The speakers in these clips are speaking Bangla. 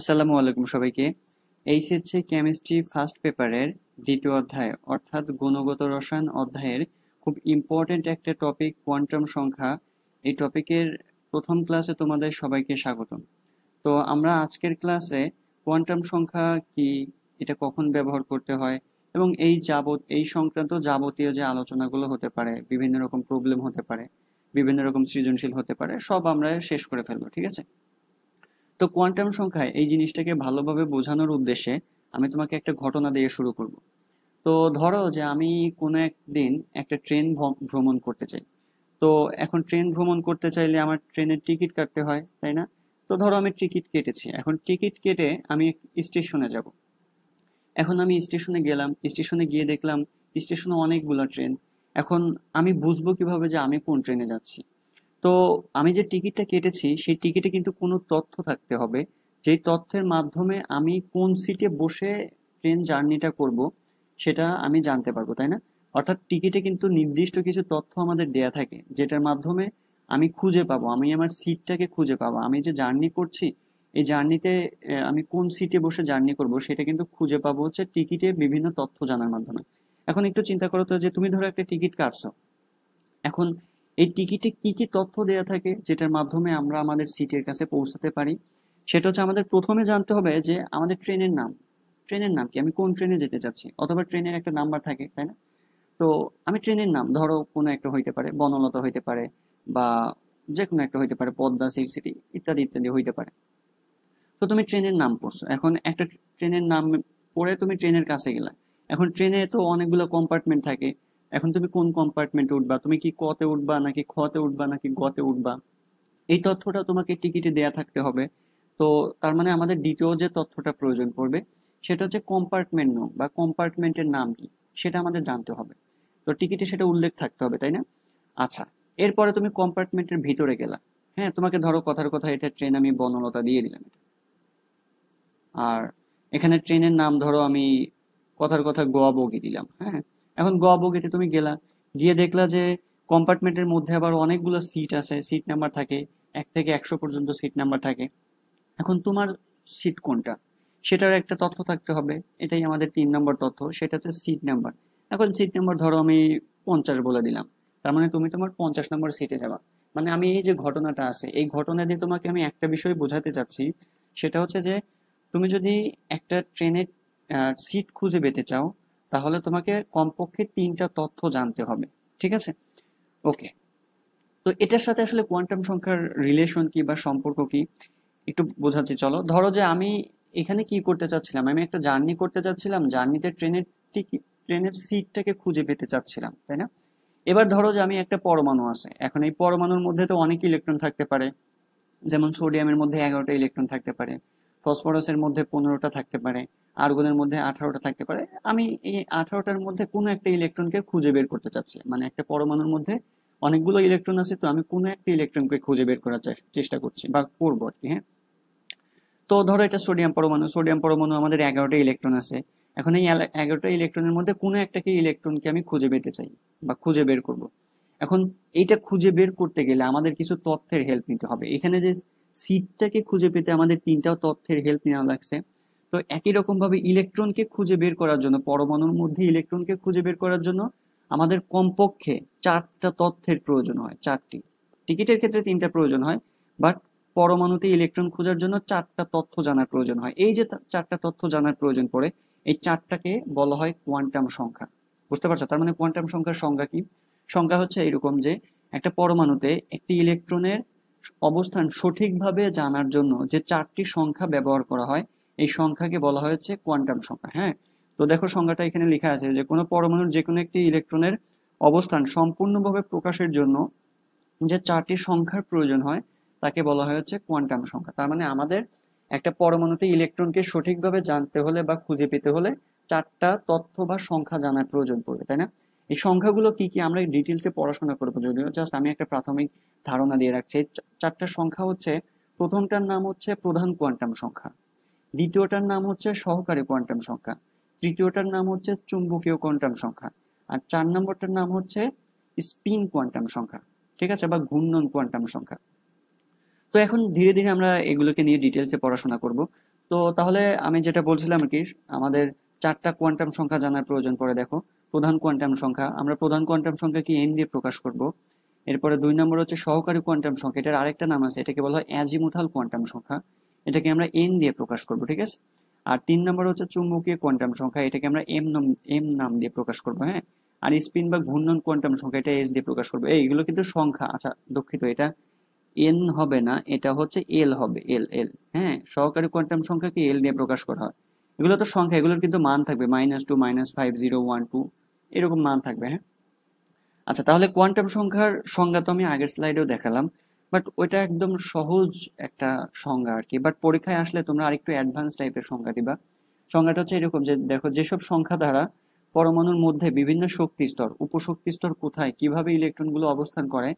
আসসালামু আলাইকুম সবাইকে। এইচএসসি কেমিস্ট্রি ফার্স্ট পেপারের দ্বিতীয় অধ্যায় অর্থাৎ গুণগত রসায়ন অধ্যায়ের খুব ইম্পর্টেন্ট একটা টপিক কোয়ান্টাম সংখ্যা। এই টপিকের প্রথম ক্লাসে তোমাদের সবাইকে স্বাগতম। তো আমরা আজকের ক্লাসে কোয়ান্টাম সংখ্যা কি, এটা কখন ব্যবহার করতে হয় এবং এই সংক্রান্ত যাবতীয় যে আলোচনাগুলো হতে পারে, বিভিন্ন রকম প্রবলেম হতে পারে, বিভিন্ন রকম সৃজনশীল হতে পারে, সব আমরা শেষ করে ফেলবো, ঠিক আছে? তো কোয়ান্টাম সংখ্যায় এই জিনিসটাকে ভালোভাবে বোঝানোর উদ্দেশ্যে আমি তোমাকে একটা ঘটনা দিয়ে শুরু করব। তো ধরো যে আমি কোনো একদিন একটা ট্রেন ভ্রমণ করতে চাই। তো এখন ট্রেন ভ্রমণ করতে চাইলে আমার ট্রেনের টিকিট কাটতে হয়, তাই না? তো ধরো আমি টিকিট কেটেছি, এখন টিকিট কেটে আমি স্টেশনে যাব। এখন আমি স্টেশনে গেলাম, স্টেশনে গিয়ে দেখলাম স্টেশনে অনেকগুলো ট্রেন। এখন আমি বুঝবো কিভাবে যে আমি কোন ট্রেনে যাচ্ছি? তো আমি যে টিকিটটা কেটেছি সেই টিকিটে কিন্তু কোনো তথ্য থাকতে হবে, যেই তথ্যের মাধ্যমে আমি কোন সিটে বসে ট্রেন জার্নিটা করব সেটা আমি জানতে পারবো, তাই না? অর্থাৎ টিকিটে কিন্তু নির্দিষ্ট কিছু তথ্য আমাদের দেয়া থাকে, যেটার মাধ্যমে আমি খুঁজে পাবো, আমি আমার সিটটাকে খুঁজে পাবো, আমি যে জার্নি করছি এই জার্নিতে আমি কোন সিটে বসে জার্নি করব সেটা কিন্তু খুঁজে পাবো হচ্ছে টিকিটে বিভিন্ন তথ্য জানার মাধ্যমে। এখন একটু চিন্তা করো তো, যে তুমি ধরো একটা টিকিট কাটছো। এখন এই টিকিটে কি কি তথ্য দেয়া থাকে যেটার মাধ্যমে আমরা আমাদের সিটের কাছে পৌঁছাতে পারি? সেটা হচ্ছে আমাদের প্রথমে জানতে হবে যে আমাদের ট্রেনের নাম কি, আমি কোন ট্রেনে যেতে চাচ্ছি, অথবা ট্রেনের একটা নাম্বার থাকে, তাই না? তো আমি ট্রেনের নাম ধরো কোনো একটা হইতে পারে, বনলতা হইতে পারে, বা যে কোনো একটা হইতে পারে, পদ্মা, সিল্ক সিটি ইত্যাদি ইত্যাদি হইতে পারে। তো তুমি ট্রেনের নাম পড়ছো, এখন একটা ট্রেনের নাম পড়ে তুমি ট্রেনের কাছে গেলা। এখন ট্রেনে তো অনেকগুলো কম্পার্টমেন্ট থাকে। এখন তুমি কোন কম্পার্টমেন্টে উঠবা, তুমি কি ক তে উঠবা নাকি খ তে উঠবা নাকি গ তে উঠবা, এই তথ্যটা তোমাকে টিকিটে দেয়া থাকতে হবে। তো তার মানে আমাদের দ্বিতীয় যে তথ্যটা প্রয়োজন পড়বে সেটা হচ্ছে কম্পার্টমেন্ট নং বা কম্পার্টমেন্টের নাম কি, সেটা আমাদের জানতে হবে। তো টিকিটে সেটা উল্লেখ থাকতে হবে, তাই না? আচ্ছা, এরপরে তুমি কম্পার্টমেন্টের ভিতরে গেলা। হ্যাঁ, তোমাকে ধরো কথার কথা এটা ট্রেন আমি বনলতা দিয়ে দিলাম। আর এখানে ট্রেনের নাম ধরো আমি কথার কথা গোয়া বগি দিলাম। হ্যাঁ, এখন গোয়া বগিতে তুমি গেলা, গিয়ে দেখলা যে কম্পার্টমেন্টের মধ্যে আবার অনেকগুলো সিট আছে, সিট নাম্বার থাকে, 1 থেকে 100 পর্যন্ত সিট নাম্বার থাকে। এখন তোমার সিট কোনটা সেটার একটা তথ্য থাকতে হবে, এটাই আমাদের 3 নম্বর তথ্য, সেটা হচ্ছে সিট নাম্বার। এখন সিট নাম্বার ধরো আমি 50 বলে দিলাম, তার মানে তুমি তোমার 50 নম্বর সিটে যাবা। মানে আমি এই যে ঘটনাটা আছে এই ঘটনা দিয়ে তোমাকে আমি একটা বিষয় বোঝাতে চাচ্ছি, সেটা হচ্ছে যে তুমি যদি একটা ট্রেনের সিট খুঁজে পেতে চাও তাহলে তোমাকে কমপক্ষে 3টা তথ্য জানতে হবে, ঠিক আছে? ওকে। তো এটার সাথে আসলে কোয়ান্টাম সংখ্যার রিলেশন কি বা সম্পর্ক কি একটু বোঝাচ্ছি, চলো। ধরো যে আমি এখানে কি করতে চাচ্ছিলাম, আমি একটা জার্নি করতে চাচ্ছিলাম, জার্নিতে ট্রেনের টিকিট, ট্রেনের সিটটাকে খুঁজে পেতে চাচ্ছিলাম, তাই না? এবার ধরো যে আমি একটা পরমাণু আছে, এখন এই পরমাণুর মধ্যে তো অনেক ইলেকট্রন থাকতে পারে। যেমন সোডিয়ামের মধ্যে 11টা ইলেকট্রন থাকতে পারে, ফসফরাসের মধ্যে 15টা থাকতে পারে, আর্গনের মধ্যে 18টা থাকতে পারে। আমি এই 18টার মধ্যে কোনো একটা ইলেকট্রনকে খুঁজে বের করতে চাচ্ছি, মানে একটা পরমাণুর মধ্যে অনেকগুলো ইলেকট্রন আছে, তো আমি কোনো একটা ইলেকট্রনকে খুঁজে বের করার চেষ্টা করছি বা করবো আর কি। হ্যাঁ, তো ধরো এটা সোডিয়াম পরমাণু, সোডিয়াম পরমাণু আমাদের 11টা ইলেকট্রন আছে। এখন এই 11টা ইলেকট্রনের মধ্যে কোনো একটাকে ইলেকট্রনকে আমি খুঁজে পেতে চাই বা খুঁজে বের করব। এখন এইটা খুঁজে বের করতে গেলে আমাদের কিছু তথ্যের হেল্প নিতে হবে। এখানে যে সিটটাকে খুঁজে পেতে আমাদের 3টা তথ্যের হেল্প নেওয়া লাগছে। তো একই রকম ভাবে ইলেকট্রনকে খুঁজে বের করার জন্য, পরমাণুর মধ্যে ইলেকট্রনকে খুঁজে বের করার জন্য আমাদের কমপক্ষে 4টা তথ্যের প্রয়োজন হয়, 4টি। টিকিটের ক্ষেত্রে 3টা প্রয়োজন হয়, বাট পরমাণুতে ইলেকট্রন খোঁজার জন্য 4টা তথ্য জানার প্রয়োজন হয়। এই যে 4টা তথ্য জানার প্রয়োজন পড়ে, এই 4টাকে বলা হয় কোয়ান্টাম সংখ্যা। বুঝতে পারছো? তার মানে কোয়ান্টাম সংখ্যার সংজ্ঞা কি? সংজ্ঞা হচ্ছে এরকম যে একটা পরমাণুতে একটি ইলেকট্রনের অবস্থান সঠিকভাবে জানার জন্য যে 4টি সংখ্যা ব্যবহার করা হয়, এই সংখ্যাকে বলা হয়েছে কোয়ান্টাম সংখ্যা। হ্যাঁ, তো দেখো সংজ্ঞাটা এখানে লেখা আছে যে কোনো পরমাণুর যে কোনো একটি ইলেকট্রনের অবস্থান সম্পূর্ণভাবে প্রকাশের জন্য যে 4টি সংখ্যার প্রয়োজন হয় তাকে বলা হয় হচ্ছে কোয়ান্টাম সংখ্যা। তার মানে আমাদের একটা পরমাণুতে ইলেকট্রনকে সঠিকভাবে জানতে হলে বা খুঁজে পেতে হলে 4টা তথ্য বা সংখ্যা জানার প্রয়োজন পড়বে, তাই না? এই সংখ্যাগুলো কি কি আমরা ডিটেলসে পড়াশোনা করবো, যদিও জাস্ট আমি একটা প্রাথমিক ধারণা দিয়ে রাখছি। এই 4টা সংখ্যা হচ্ছে, প্রথমটার নাম হচ্ছে প্রধান কোয়ান্টাম সংখ্যা, দ্বিতীয়টার নাম হচ্ছে সহকারী কোয়ান্টাম সংখ্যা, তৃতীয়টার নাম হচ্ছে চুম্বকীয় কোয়ান্টাম সংখ্যা, আর 4 নম্বরটার নাম হচ্ছে স্পিন কোয়ান্টাম সংখ্যা, ঠিক আছে, বা ঘূর্ণন কোয়ান্টাম সংখ্যা। তো এখন ধীরে ধীরে আমরা এগুলোকে নিয়ে ডিটেলসে পড়াশোনা করব। তো তো তাহলে আমি যেটা বলছিলাম আর কি, আমাদের চারটা কোয়ান্টাম সংখ্যা জানার প্রয়োজন পড়ে। দেখো, প্রধান কোয়ান্টাম সংখ্যা, আমরা প্রধান কোয়ান্টাম সংখ্যাকে এন দিয়ে প্রকাশ করব। এরপরে 2 নম্বর হচ্ছে সহকারী কোয়ান্টাম সংখ্যা, এটার আরেকটা নাম আছে, এটাকে বলা হয় অ্যাজিমুথাল কোয়ান্টাম সংখ্যা, এটাকে আমরা এন দিয়ে প্রকাশ করব, ঠিক আছে। আর 3 নম্বর হচ্ছে চুম্বকীয় কোয়ান্টাম সংখ্যা, এটাকে আমরা এম নাম দিয়ে প্রকাশ করব, হ্যাঁ। আর স্পিন বা ঘূর্ণন কোয়ান্টাম সংখ্যা, এটা এস দিয়ে প্রকাশ করবো। এইগুলো কিন্তু সংখ্যা, আচ্ছা দুঃখিত, এটা এন হবে না, এটা হচ্ছে এল হবে, এল এল, হ্যাঁ। সহকারী কোয়ান্টাম সংখ্যাকে এল দিয়ে প্রকাশ করা হয়। এগুলো তো সংখ্যা, এগুলোর কিন্তু মান থাকবে -2, -5, 0, 1, 2 এরকম মান থাকবে, হ্যাঁ। আচ্ছা, তাহলে কোয়ান্টাম সংখ্যার সংজ্ঞা তো আমি আগের স্লাইডেও দেখালাম, বাট ওইটা একদম সহজ একটা সংজ্ঞা আর কি। বাট পরীক্ষায় আসলে তোমরা আরেকটু অ্যাডভান্স টাইপের সংজ্ঞা দিবা। সংজ্ঞাটা হচ্ছে এরকম যে, দেখো, যেসব সংখ্যা দ্বারা পরমাণুর মধ্যে বিভিন্ন শক্তি স্তর, উপশক্তি স্তর কোথায়, কিভাবে ইলেকট্রনগুলো অবস্থান করে,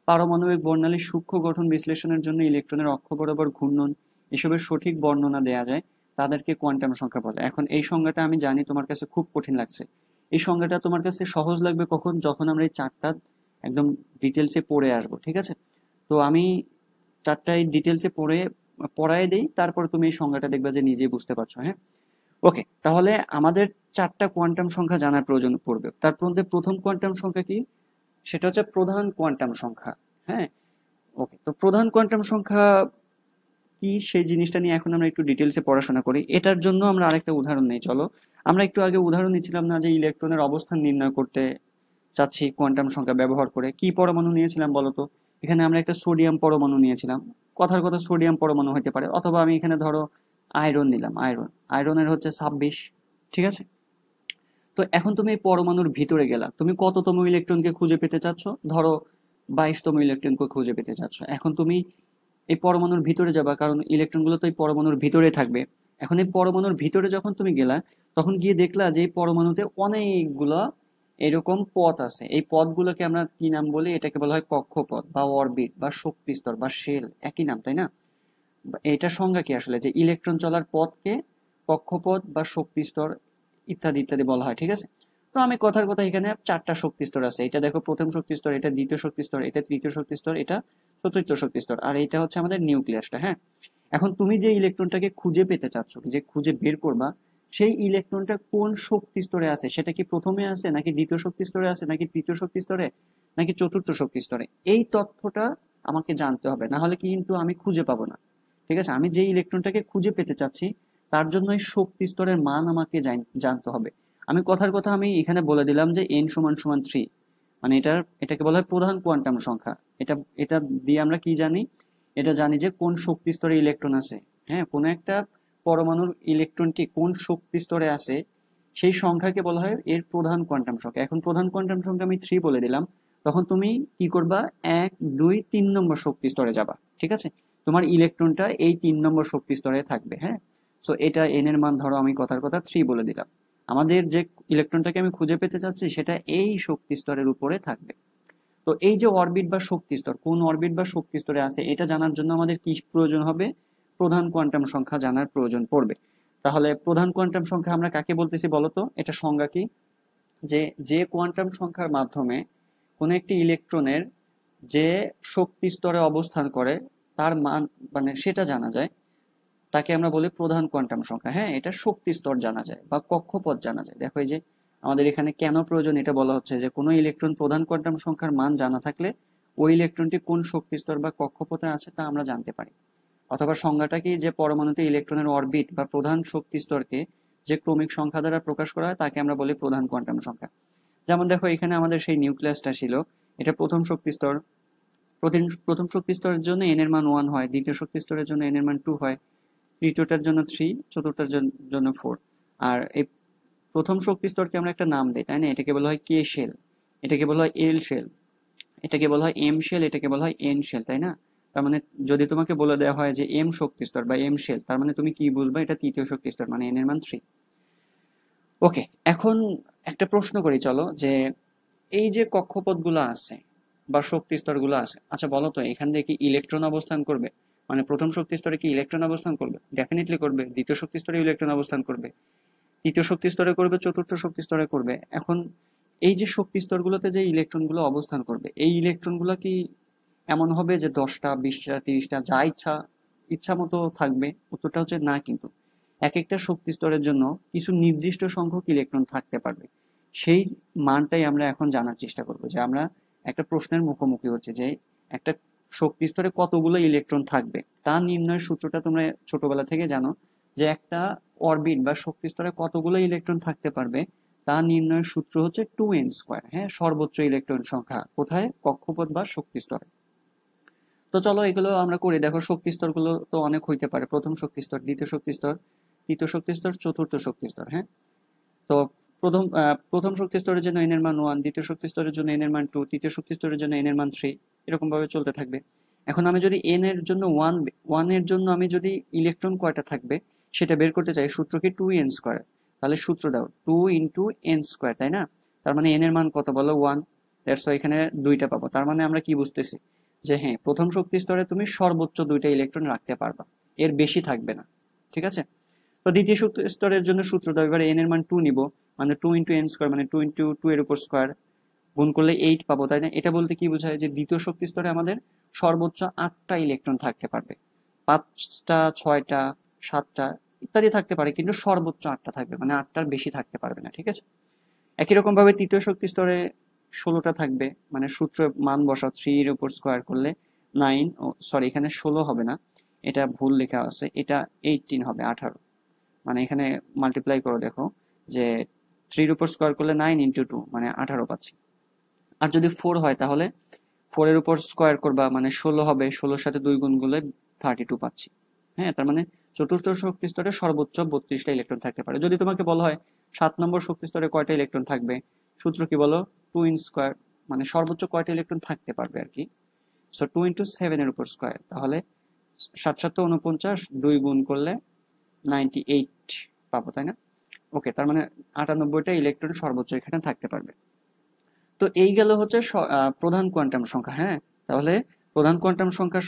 পারমাণবিক বর্ণালীর সূক্ষ্ম গঠন বিশ্লেষণের জন্য ইলেকট্রনের অক্ষ বরাবর ঘূর্ণন, এসবের সঠিক বর্ণনা দেয়া যায়, তাদেরকে কোয়ান্টাম সংখ্যা বলে। এখন এই সংজ্ঞাটা আমি জানি তোমার কাছে খুব কঠিন লাগছে। এই সংজ্ঞাটা তোমার কাছে সহজ লাগবে কখন, যখন আমরা এই চারটা একদম ডিটেলসে পড়ে আসবো, ঠিক আছে। তো আমি চারটাই ডিটেলসে পড়ায় দেই, তারপর তুমি এই সংজ্ঞাটা দেখবে যে নিজেই বুঝতে পারছো, হ্যাঁ। ওকে, তাহলে আমাদের চারটা কোয়ান্টাম সংখ্যা জানার প্রয়োজন পড়বে। তার মধ্যে প্রথম কোয়ান্টাম সংখ্যা কি, সেটা হচ্ছে প্রধান কোয়ান্টাম সংখ্যা, হ্যাঁ। ওকে, তো প্রধান কোয়ান্টাম সংখ্যা কি, সেই জিনিসটা নিয়ে এখন আমরা একটু ডিটেলসে পড়াশোনা করি। এটার জন্য আমরা আরেকটা উদাহরণ নেই, চলো। আমরা একটু আগে উদাহরণ নিচ্ছিলাম না, যে ইলেকট্রনের অবস্থান নির্ণয় করতে চাচ্ছি কোয়ান্টাম সংখ্যা ব্যবহার করে। কি পরমাণু নিয়েছিলাম বলতো? এখানে আমরা একটা সোডিয়াম পরমাণু নিয়েছিলাম, কথার কথা সোডিয়াম পরমাণু হতে পারে, অথবা আমি এখানে ধরো আয়রন নিলাম, আয়রনের হচ্ছে 26, ঠিক আছে। তো এখন তুমি এই পরমাণুর ভিতরে গেলা, তুমি কততম ইলেকট্রনকে খুঁজে পেতে চাচ্ছ? ধরো 22তম ইলেকট্রনকে খুঁজে পেতে চাচ্ছ। এখন তুমি এই পরমাণুর ভিতরে যাবা, কারণ ইলেকট্রনগুলো তো এই পরমাণুর ভিতরে থাকবে। এখন এই পরমাণুর ভিতরে যখন তুমি গেলা, তখন গিয়ে দেখলা যে এই পরমাণুতে অনেকগুলো এরকম পথ আছে। এই পথগুলোকে আমরা কি নাম বলি? এটাকে বলা হয় কক্ষপথ বা অরবিট বা শক্তি স্তর বা শেল, একই নাম, তাই না? এটার সংজ্ঞা কি আসলে, যে ইলেকট্রন চলার পথকে কক্ষপথ বা শক্তি স্তর ইত্যাদি ইত্যাদি বলা হয়, ঠিক আছে। তো আমি কথার কথা, এখানে চারটা শক্তি স্তর আছে। এটা দেখো প্রথম শক্তি স্তর, এটা দ্বিতীয় শক্তি স্তর, এটা তৃতীয় শক্তি স্তর, এটা চতুর্থ শক্তি স্তর, আর এটা হচ্ছে আমাদের নিউক্লিয়াসটা, হ্যাঁ। এখন তুমি যে ইলেকট্রনটাকে খুঁজে পেতে চাচ্ছ, যে খুঁজে বের করবা, সেই ইলেকট্রনটা কোন শক্তি স্তরে আছে, সেটা কি প্রথমে আছে, নাকি দ্বিতীয় শক্তি স্তরে আছে, নাকি তৃতীয় শক্তি স্তরে, নাকি চতুর্থ শক্তি স্তরে, এই তথ্যটা আমাকে জানতে হবে, না হলে কিন্তু আমি খুঁজে পাবো না, ঠিক আছে। আমি যে ইলেকট্রনটাকে খুঁজে পেতে চাচ্ছি, তার জন্য এই শক্তি স্তরের মান আমাকে জানতে হবে। আমি কথার কথা আমি এখানে বলে দিলাম যে n সমান সমান 3, মানে এটাকে বলা হয় প্রধান কোয়ান্টাম সংখ্যা। এটা এটা দিয়ে আমরা কি জানি? এটা জানি যে কোন শক্তি স্তরে ইলেকট্রন আছে, হ্যাঁ। কোন একটা পরমাণুর ইলেকট্রনটি কোন শক্তি স্তরে আছে, সেই সংখ্যাকে বলা হয় এর প্রধান কোয়ান্টাম সংখ্যা। এখন প্রধান কোয়ান্টাম সংখ্যা আমি 3 বলে দিলাম, তখন তুমি কি করবা? 1, 2, 3 নম্বর শক্তি স্তরে যাবা, ঠিক আছে। তোমার ইলেকট্রনটা এই 3 নম্বর শক্তি স্তরে থাকবে, হ্যাঁ। সো এটা n এর মান ধরো আমি কথার কথা 3 বলে দিলাম। আমাদের যে ইলেকট্রনটাকে আমি খুঁজে পেতে চাচ্ছি, সেটা এই শক্তি স্তরের উপরে থাকবে। তো এই যে অরবিট বা শক্তি স্তর, কোন অরবিট বা শক্তি স্তরে আছে, এটা জানার জন্য আমাদের কি প্রয়োজন হবে? প্রধান কোয়ান্টাম সংখ্যা জানার প্রয়োজন পড়বে। তাহলে প্রধান কোয়ান্টাম সংখ্যা আমরা কাকে বলতেছি বলতো? এটা সংজ্ঞা কি, যে যে কোয়ান্টাম সংখ্যার মাধ্যমে কোনো একটি ইলেকট্রনের যে শক্তি স্তরে অবস্থান করে, তার মান, মানে সেটা জানা যায়, তাকে আমরা বলি প্রধান কোয়ান্টাম সংখ্যা, হ্যাঁ। এটা শক্তি স্তর জানা যায় বা কক্ষপথ জানা যায়। দেখো, এই যে আমাদের এখানে কেন প্রয়োজন, এটা বলা হচ্ছে যে কোনো ইলেকট্রন প্রধান কোয়ান্টাম সংখ্যার মান জানা থাকলে ওই ইলেকট্রনটি কোন শক্তি স্তর বা কক্ষপথে আছে তা আমরা জানতে পারি। অথবা সংজ্ঞাটা কি, যে পরমাণুতে ইলেকট্রনের অরবিট বা প্রধান শক্তি স্তরকে যে ক্রমিক সংখ্যা দ্বারা প্রকাশ করা হয়, তাকে আমরা বলি প্রধান কোয়ান্টাম সংখ্যা। যেমন দেখো, এখানে আমাদের সেই নিউক্লিয়াসটা ছিল, এটা প্রথম শক্তি স্তর। প্রথম শক্তি স্তরের জন্য n এর মান 1 হয়, দ্বিতীয় শক্তি স্তরের জন্য n এর মান 2 হয়, তৃতীয়টার জন্য 3, চতুর্থটার জন্য 4। আর এই প্রথম শক্তি স্তরকে আমরা একটা নাম দিই, তাই না? এটাকে বলা হয় কে শেল, এটাকে বলা হয় এল শেল, এটাকে বলা হয় এম শেল, এটাকে বলা হয় এন শেল, তাই না? তার মানে যদি তোমাকে বলে দেওয়া হয় যে এম শক্তি স্তর বা এম শেল, তার মানে তুমি কি বুঝবা? এটা তৃতীয় শক্তি স্তর, মানে n এর মান 3। ওকে, এখন একটা প্রশ্ন করি, চলো, যে এই যে কক্ষপথগুলো আছে বা শক্তি স্তরগুলো আছে, আচ্ছা বলো তো, এখান থেকে কি ইলেকট্রন অবস্থান করবে? মানে প্রথম শক্তি স্তরে কি ইলেকট্রন অবস্থান করবে? ডেফিনেটলি করবে। দ্বিতীয় শক্তি স্তরে ইলেকট্রন অবস্থান করবে, তৃতীয় শক্তি স্তরে করবে, চতুর্থ শক্তি স্তরে করবে। এখন এই যে শক্তি স্তরগুলোতে যে ইলেকট্রনগুলো অবস্থান করবে, এই ইলেকট্রনগুলো কি এমন হবে যে 10টা, 20টা, 30টা, যা ইচ্ছা ইচ্ছা মতো থাকবে? উত্তরটা হচ্ছে না। কিন্তু এক একটা শক্তি স্তরের জন্য কিছু নির্দিষ্ট সংখ্যক ইলেকট্রন থাকতে পারবে। সেই মানটাই আমরা এখন জানার চেষ্টা করব, যে আমরা একটা প্রশ্নের মুখোমুখি হচ্ছে যে একটা শক্তি স্তরে কতগুলো ইলেকট্রন থাকবে তা নির্ণয়ের সূত্রটা তোমরা ছোটবেলা থেকে জানো, যে একটা অরবিট বা শক্তি স্তরে কতগুলো ইলেকট্রন থাকতে পারবে তা নির্ণয়ের সূত্র হচ্ছে 2n²। হ্যাঁ, সর্বোচ্চ ইলেকট্রন সংখ্যা কোথায়? কক্ষপথ বা শক্তি স্তরে। তো চলো এগুলো আমরা করি। দেখো শক্তি স্তরগুলো তো অনেক হইতে পারে, প্রথম শক্তি স্তর, দ্বিতীয় শক্তি স্তর, তৃতীয় শক্তি স্তর, চতুর্থ শক্তি স্তর। হ্যাঁ, তো প্রথম শক্তি স্তরের জন্য n এর মান 1, দ্বিতীয় শক্তি স্তরের জন্য n এর মান 2, তৃতীয় শক্তি স্তরের জন্য n এর মান 3, এরকম ভাবে চলতে থাকবে। এখন আমি যদি n এর জন্য 1 এর জন্য আমি যদি ইলেকট্রন কয়টা থাকবে সেটা বের করতে চাই, সূত্র কি 2n²। তাহলে সূত্র দাও 2 × n², তাই না? তার মানে n এর মান কত বলো? 1। দ্যাটস ওয়াই এখানে 2টা পাবো। তার মানে আমরা কি বুঝতেছি, যে হ্যাঁ, প্রথম শক্তি স্তরে তুমি সর্বোচ্চ 2টা ইলেকট্রন রাখতে পারবা, এর বেশি থাকবে না। ঠিক আছে? তো দ্বিতীয় শক্তি স্তরের জন্য সূত্র দাও, এবারে n এর মান 2 নিব, মানে 2 × n², মানে 2 × 2 এর উপর স্কয়ার, গুণ করলে 8 পাবো, তাই না? এটা বলতে কি বোঝায়, যে দ্বিতীয় শক্তি স্তরে আমাদের সর্বোচ্চ 8টা ইলেকট্রন থাকতে পারবে। 5টা, 6টা, 7টা ইত্যাদি থাকতে পারে, কিন্তু সর্বোচ্চ 8টা থাকবে, মানে 8টার বেশি থাকতে পারবে না। ঠিক আছে? একই রকম ভাবে তৃতীয় শক্তি স্তরে 16টা থাকবে, মানে সূত্র মান বসাও, 3 এর উপর স্কয়ার করলে 9, সরি এখানে 16 হবে না, এটা ভুল লেখা আছে, এটা 18 হবে, 18। মানে এখানে মাল্টিপ্লাই করো, দেখো যে 3 এর উপর স্কয়ার করলে 9 × 2 মানে 18 পাচ্ছি। আর যদি 4 হয় তাহলে 4 এর উপর স্কয়ার করবা, মানে 16 হবে, 16 সাথে 2 গুণ করলে 32 পাচ্ছি। হ্যাঁ, তার মানে চতুর্থ শক্তি স্তরে সর্বোচ্চ 32টা ইলেকট্রন থাকতে পারে। যদি তোমাকে বলা হয় 7 নম্বর শক্তি স্তরে কয়টা ইলেকট্রন থাকবে, সূত্র কি বলো? 2n², মানে সর্বোচ্চ কয়টা ইলেকট্রন থাকতে পারবে আর কি। সো 2 × 7 এর উপর স্কয়ার, তাহলে 7 7 49, 2 গুণ করলে 98 পাবো, তাই না? ওকে, তার মানে 98টা ইলেকট্রন সর্বোচ্চ এখানে থাকতে পারবে। তো এই গেল হচ্ছে প্রধান কোয়ান্টাম সংখ্যা। হ্যাঁ, তাহলে প্রধান কোয়ান্টাম সংখ্যা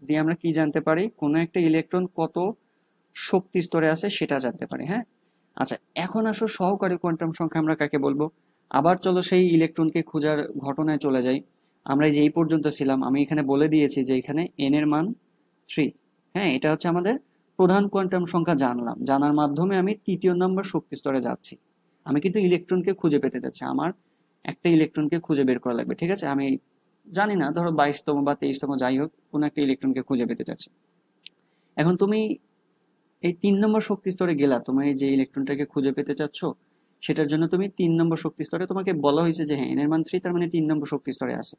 দিয়ে আমরা কি জানতে পারি? কোনো একটা ইলেকট্রন কত শক্তি স্তরে আছে সেটা জানতে পারি। হ্যাঁ, আচ্ছা, এখন আসো সহকারী কোয়ান্টাম সংখ্যা আমরা কাকে বলবো? আবার চলো সেই ইলেকট্রনকে খোঁজার ঘটনায় চলে যাই। আমরা এই যে এই পর্যন্ত ছিলাম, আমি এখানে বলে দিয়েছি যে এখানে n এর মান 3। হ্যাঁ, এটা হচ্ছে আমাদের প্রধান কোয়ান্টাম সংখ্যা জানলাম, জানার মাধ্যমে আমি তৃতীয় নম্বর শক্তি স্তরে যাচ্ছি। আমি কিন্তু ইলেকট্রনকে খুঁজে পেতে যাচ্ছি, আমার একটা ইলেকট্রনকে খুঁজে বের করা লাগবে। ঠিক আছে? আমি জানি না, ধরো 22তম বা 23তম, যাই হোক, কোনো একটা ইলেকট্রনকে খুঁজে পেতে চাচ্ছি। এখন তুমি এই 3 নম্বর শক্তি স্তরে গেলা, তোমার যে ইলেকট্রনটাকে খুঁজে পেতে চাচ্ছ সেটার জন্য তুমি 3 নম্বর শক্তি স্তরে, তোমাকে বলা হয়েছে যে হ্যাঁ, n এর মান 3, তার মানে 3 নম্বর শক্তি স্তরে আছে।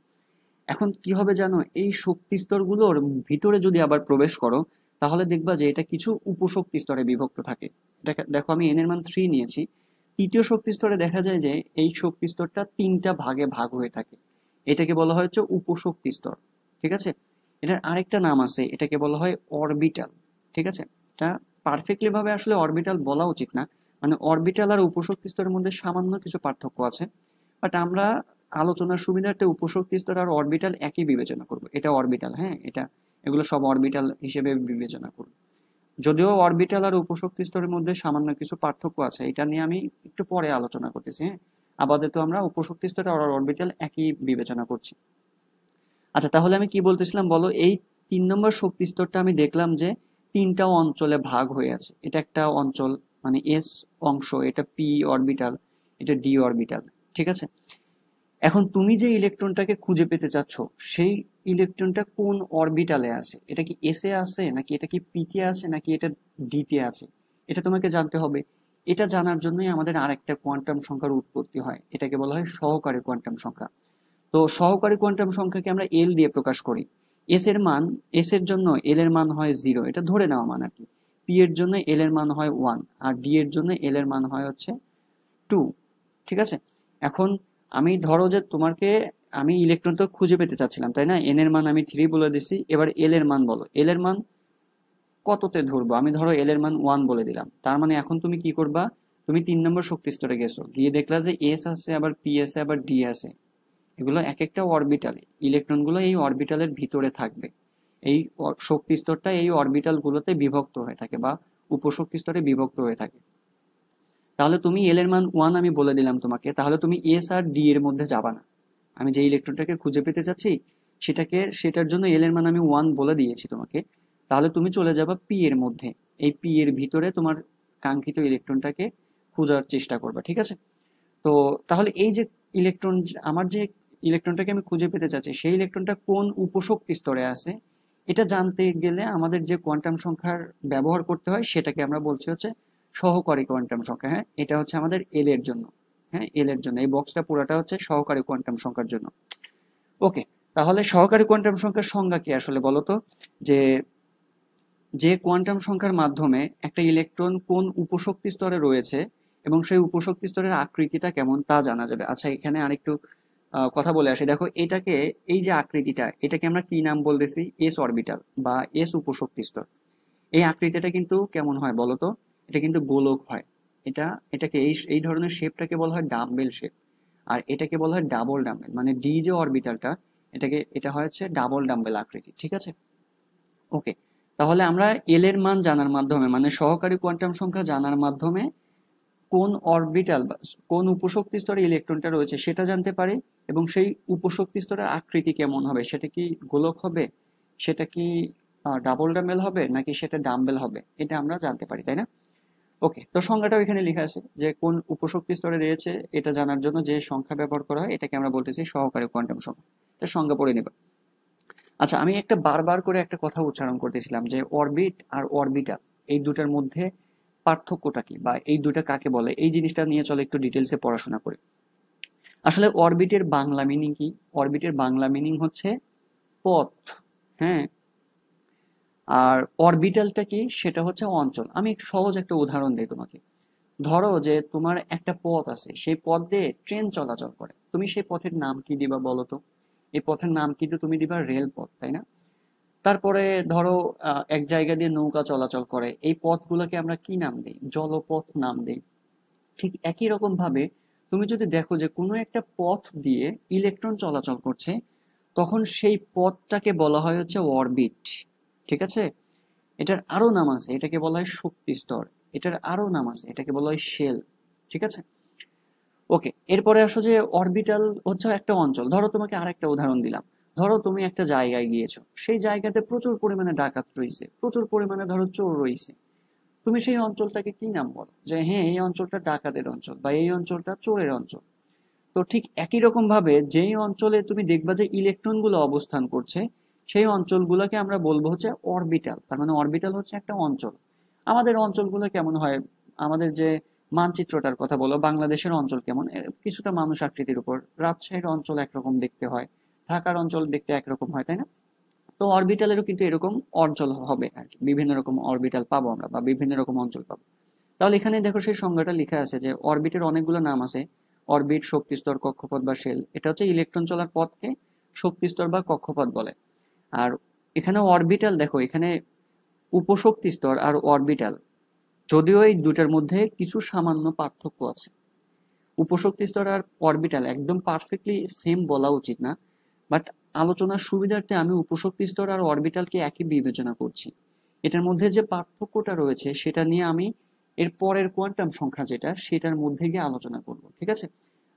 এখন কি হবে জানো? এই শক্তি স্তরগুলোর ভিতরে যদি আবার প্রবেশ করো, তাহলে দেখবা যে এটা কিছু উপশক্তি স্তরে বিভক্ত থাকে। দেখো আমি n এর মান 3 নিয়েছি, তৃতীয় শক্তি স্তরে দেখা যায় যে এই শক্তি স্তরটা 3টা ভাগে ভাগ হয়ে থাকে। এটাকে বলা হয় হচ্ছে উপশক্তি স্তর। ঠিক আছে? এটার আরেকটা নাম আছে, এটাকে বলা হয় অরবিটাল। ঠিক আছে? এটা পারফেক্টলি ভাবে আসলে অরবিটাল বলা উচিত না, মানে অরবিটাল আর উপশক্তি স্তরের মধ্যে সামান্য কিছু পার্থক্য আছে, বাট আমরা আলোচনার সুবিধার্থে উপশক্তি স্তর আর অরবিটাল একই বিবেচনা করব। এটা অরবিটাল, হ্যাঁ, এগুলো সব অরবিটাল হিসেবে বিবেচনা করব। যদিও অরবিটাল আর উপশক্তি স্তরের মধ্যে সামান্য কিছু পার্থক্য আছে, এটা নিয়ে আমি একটু পরে আলোচনা করতেছি। হ্যাঁ, আপাতত আমরা উপশক্তি স্তর আর অরবিটাল একই বিবেচনা করছি। আচ্ছা, তাহলে আমি কি বলতেছিলাম বলো? এই 3 নম্বর শক্তি স্তরটা আমি দেখলাম যে 3টা অঞ্চলে ভাগ হয়ে আছে। এটা একটা অঞ্চল, মানে এস অংশ, এটা পি অরবিটাল, এটা ডি অরবিটাল। ঠিক আছে? এখন তুমি যে ইলেকট্রনটাকে খুঁজে পেতে চাচ্ছ সেই ইলেকট্রনটা কোন অরবিটালে আছে? এটা কি এস এ আছে, নাকি এটা কি পি তে আছে, নাকি এটা ডি তে আছে? এটা তোমাকে জানতে হবে। এটা জানার জন্যই আমাদের আরেকটা কোয়ান্টাম সংখ্যার উৎপত্তি হয়, এটাকে বলা হয় সহকারী কোয়ান্টাম সংখ্যা। তো সহকারী কোয়ান্টাম সংখ্যাকে আমরা এল দিয়ে প্রকাশ করি। এস এর জন্য এল এর মান হয় 0, এটা ধরে নেওয়া মান আর কি। পি এর জন্য এল এর মান হয় 1, আর ডি এর জন্য এল এর মান হয় হচ্ছে 2। ঠিক আছে? এখন আমি ধরো যে তোমাকে আমি ইলেকট্রন তো খুঁজে পেতে চাচ্ছিলাম, তাই না? এন এর মান আমি 3 বলে দিছি, এবার এল এর মান বলো। এল এর মান কততে ধরবো? আমি ধরো এল এর মান 1 বলে দিলাম। তার মানে এখন তুমি কি করবা? তুমি 3 নম্বর শক্তি স্তরে গেছো, গিয়ে দেখলা যে এস আছে, আবার পি আছে, আবার ডি আছে। এগুলো এক একটা অরবিটালে, ইলেকট্রনগুলো এই অরবিটালের ভিতরে থাকবে। এই শক্তি স্তরটা এই অরবিটাল গুলোতে বিভক্ত হয়ে থাকে, বা উপশক্তি স্তরে বিভক্ত হয়ে থাকে। তাহলে তুমি এল এর মান 1 আমি বলে দিলাম তোমাকে, তাহলে তুমি এস আর ডি এর মধ্যে যাবা না। আমি যে ইলেকট্রনটাকে খুঁজে পেতে যাচ্ছি সেটার জন্য এল এর মান আমি 1 বলে দিয়েছি তোমাকে, তাহলে তুমি চলে যাবা পি এর মধ্যে। এই পি এর ভিতরে তোমার কাঙ্ক্ষিত ইলেকট্রনটাকে খোঁজার চেষ্টা করবা, ঠিক আছে? তো তাহলে এই যে ইলেকট্রন, আমার যে ইলেকট্রনটাকে আমি খুঁজে পেতে চাচ্ছি সেই ইলেকট্রনটা কোন উপশক্তি স্তরে আছে, এটা জানতে গেলে আমাদের যে কোয়ান্টাম সংখ্যার ব্যবহার করতে হয় সেটাকে আমরা বলছি হচ্ছে সহকারী কোয়ান্টাম সংখ্যা। হ্যাঁ, এটা হচ্ছে আমাদের এল এর জন্য। হ্যাঁ, এল এর জন্য এই বক্সটা পুরোটা হচ্ছে সহকারী কোয়ান্টাম সংখ্যার জন্য। ওকে, তাহলে সহকারী কোয়ান্টাম সংখ্যার সংজ্ঞা কি আসলে বলো তো? যে যে কোয়ান্টাম সংখ্যার মাধ্যমে একটা ইলেকট্রন কোন উপশক্তি স্তরে রয়েছে এবং সেই উপশক্তি স্তরের আকৃতিটা কেমন তা জানা যাবে। আচ্ছা, এখানে আরেকটু কথা বলে আসি। দেখো, এটাকে, এই যে আকৃতিটা, এটাকে আমরা কি নাম বলতেছি? এস অরবিটাল বা এস উপশক্তি স্তর। এই আকৃতিটা কিন্তু কেমন হয় বলো তো? এটা কিন্তু গোলক হয়। এটাকে এই ধরনের শেপটাকে বলা হয় ডাম্বেল শেপ। আর এটাকে বলা হয় ডাবল ডাম্বেল, মানে ডি যে অরবিটালটা, এটা হচ্ছে ডাবল ডাম্বেল আকৃতি, ঠিক আছে? ওকে, তাহলে আমরা এল এর মান জানার মাধ্যমে, মানে সহকারী কোয়ান্টাম সংখ্যা জানার মাধ্যমে কোন অরবিটাল বা কোন উপশক্তি স্তরে ইলেকট্রনটা রয়েছে সেটা জানতে পারি, এবং সেই উপশক্তি স্তরের আকৃতি কেমন হবে, সেটা কি গোলক হবে, সেটা কি ডাবল ডাম্বেল হবে, নাকি সেটা ডাম্বেল হবে, এটা আমরা জানতে পারি, তাই না? ওকে, তো সংজ্ঞাটাও এখানে লেখা আছে যে কোন উপশক্তি স্তরে রয়েছে এটা জানার জন্য যে সংখ্যা ব্যবহার করা হয় এটাকে আমরা বলতেছি সহকারী কোয়ান্টাম সংখ্যা। এটা সংজ্ঞা পড়ে নেবা। আচ্ছা, আমি একটা বারবার করে একটা কথা উচ্চারণ করতেছিলাম যে অরবিট আর অরবিটাল, এই দুটার মধ্যে পার্থক্যটা কি বা এই দুটা কাকে বলে, এই জিনিসটা নিয়ে চলো একটু ডিটেলসে পড়াশোনা করি। আসলে অরবিটের বাংলা মিনিং কি? অরবিটের বাংলা মিনিং হচ্ছে পথ। হ্যাঁ, আর অরবিটালটা কি? সেটা হচ্ছে অঞ্চল। আমি একটু সহজ একটা উদাহরণ দিই তোমাকে। ধরো যে তোমার একটা পথ আছে, সেই পথ দিয়ে ট্রেন চলাচল করে, তুমি সেই পথের নাম কি দিবা বলো তো? এই পথের নাম কিন্তু তুমি দিবা রেলপথ, তাই না? তারপরে ধরো এক জায়গা দিয়ে নৌকা চলাচল করে, এই পথগুলোকে আমরা কি নাম দিই? জলপথ নাম দিই। ঠিক একই রকম ভাবে তুমি যদি দেখো যে কোনো একটা পথ দিয়ে ইলেকট্রন চলাচল করছে, তখন সেই পথটাকে বলা হয় হচ্ছে অরবিট, ঠিক আছে? এটার আরো নাম আছে, এটাকে বলা হয় শক্তি স্তর। এটার আরো নাম আছে, এটাকে বলা হয় শেল, ঠিক আছে? ওকে, এরপরে আসো যে অরবিটাল হচ্ছে একটা অঞ্চল। ধরো তোমাকে আরেকটা উদাহরণ দিলাম। ধরো তুমি একটা জায়গায় গিয়েছো, সেই জায়গাতে প্রচুর পরিমাণে ডাকাত রয়েছে, প্রচুর পরিমাণে ধরো চোর রয়েছে। তুমি সেই অঞ্চলটাকে কি নাম বলো? যে হ্যাঁ, এই অঞ্চলটা ডাকাতের অঞ্চল বা এই অঞ্চলটা চোরের অঞ্চল। তো ঠিক একই রকম ভাবে যেই অঞ্চলে তুমি দেখবা যে ইলেকট্রন গুলো অবস্থান করছে, সেই অঞ্চলগুলোকে আমরা বলবো হচ্ছে অরবিটাল। তার মানে অরবিটাল হচ্ছে একটা অঞ্চল। আমাদের অঞ্চলগুলো কেমন হয়? আমাদের যে মানচিত্রটার কথা বলো, বাংলাদেশের অঞ্চল কেমন? কিছুটা মানুষ আকৃতির উপর। রাজশাহীর অঞ্চল একরকম দেখতে হয়, ঢাকার অঞ্চল দেখতে একরকম হয়, তাই না? তো অরবিটালেরও কিন্তু এরকম অঞ্চল হবে আর কি, বিভিন্ন রকম অরবিটাল পাবো আমরা বা বিভিন্ন রকম অঞ্চল পাবো। তাহলে এখানে দেখো সেই সংজ্ঞাটা লেখা আছে যে অরবিটের অনেকগুলো নাম আছে। অরবিট, শক্তিস্তর, কক্ষপথ বা শেল। এটা হচ্ছে ইলেকট্রন চলার পথকে শক্তিস্তর বা কক্ষপথ বলে। আর এখানে অরবিটাল, দেখো এখানে উপশক্তি স্তর আর অরবিটাল, যদিও এই দুটার মধ্যে কিছু সামান্য পার্থক্য আছে। উপশক্তি স্তর আর অরবিটাল একদম পারফেক্টলি সেম বলা উচিত না, বাট আলোচনার সুবিধার্থে আমি উপশক্তি স্তর আর অরবিটালকে একই বিবেচনা করছি। এটার মধ্যে যে পার্থক্যটা রয়েছে সেটা নিয়ে আমি এর পরের কোয়ান্টাম সংখ্যা যেটা, সেটার মধ্যে গিয়ে আলোচনা করব, ঠিক আছে?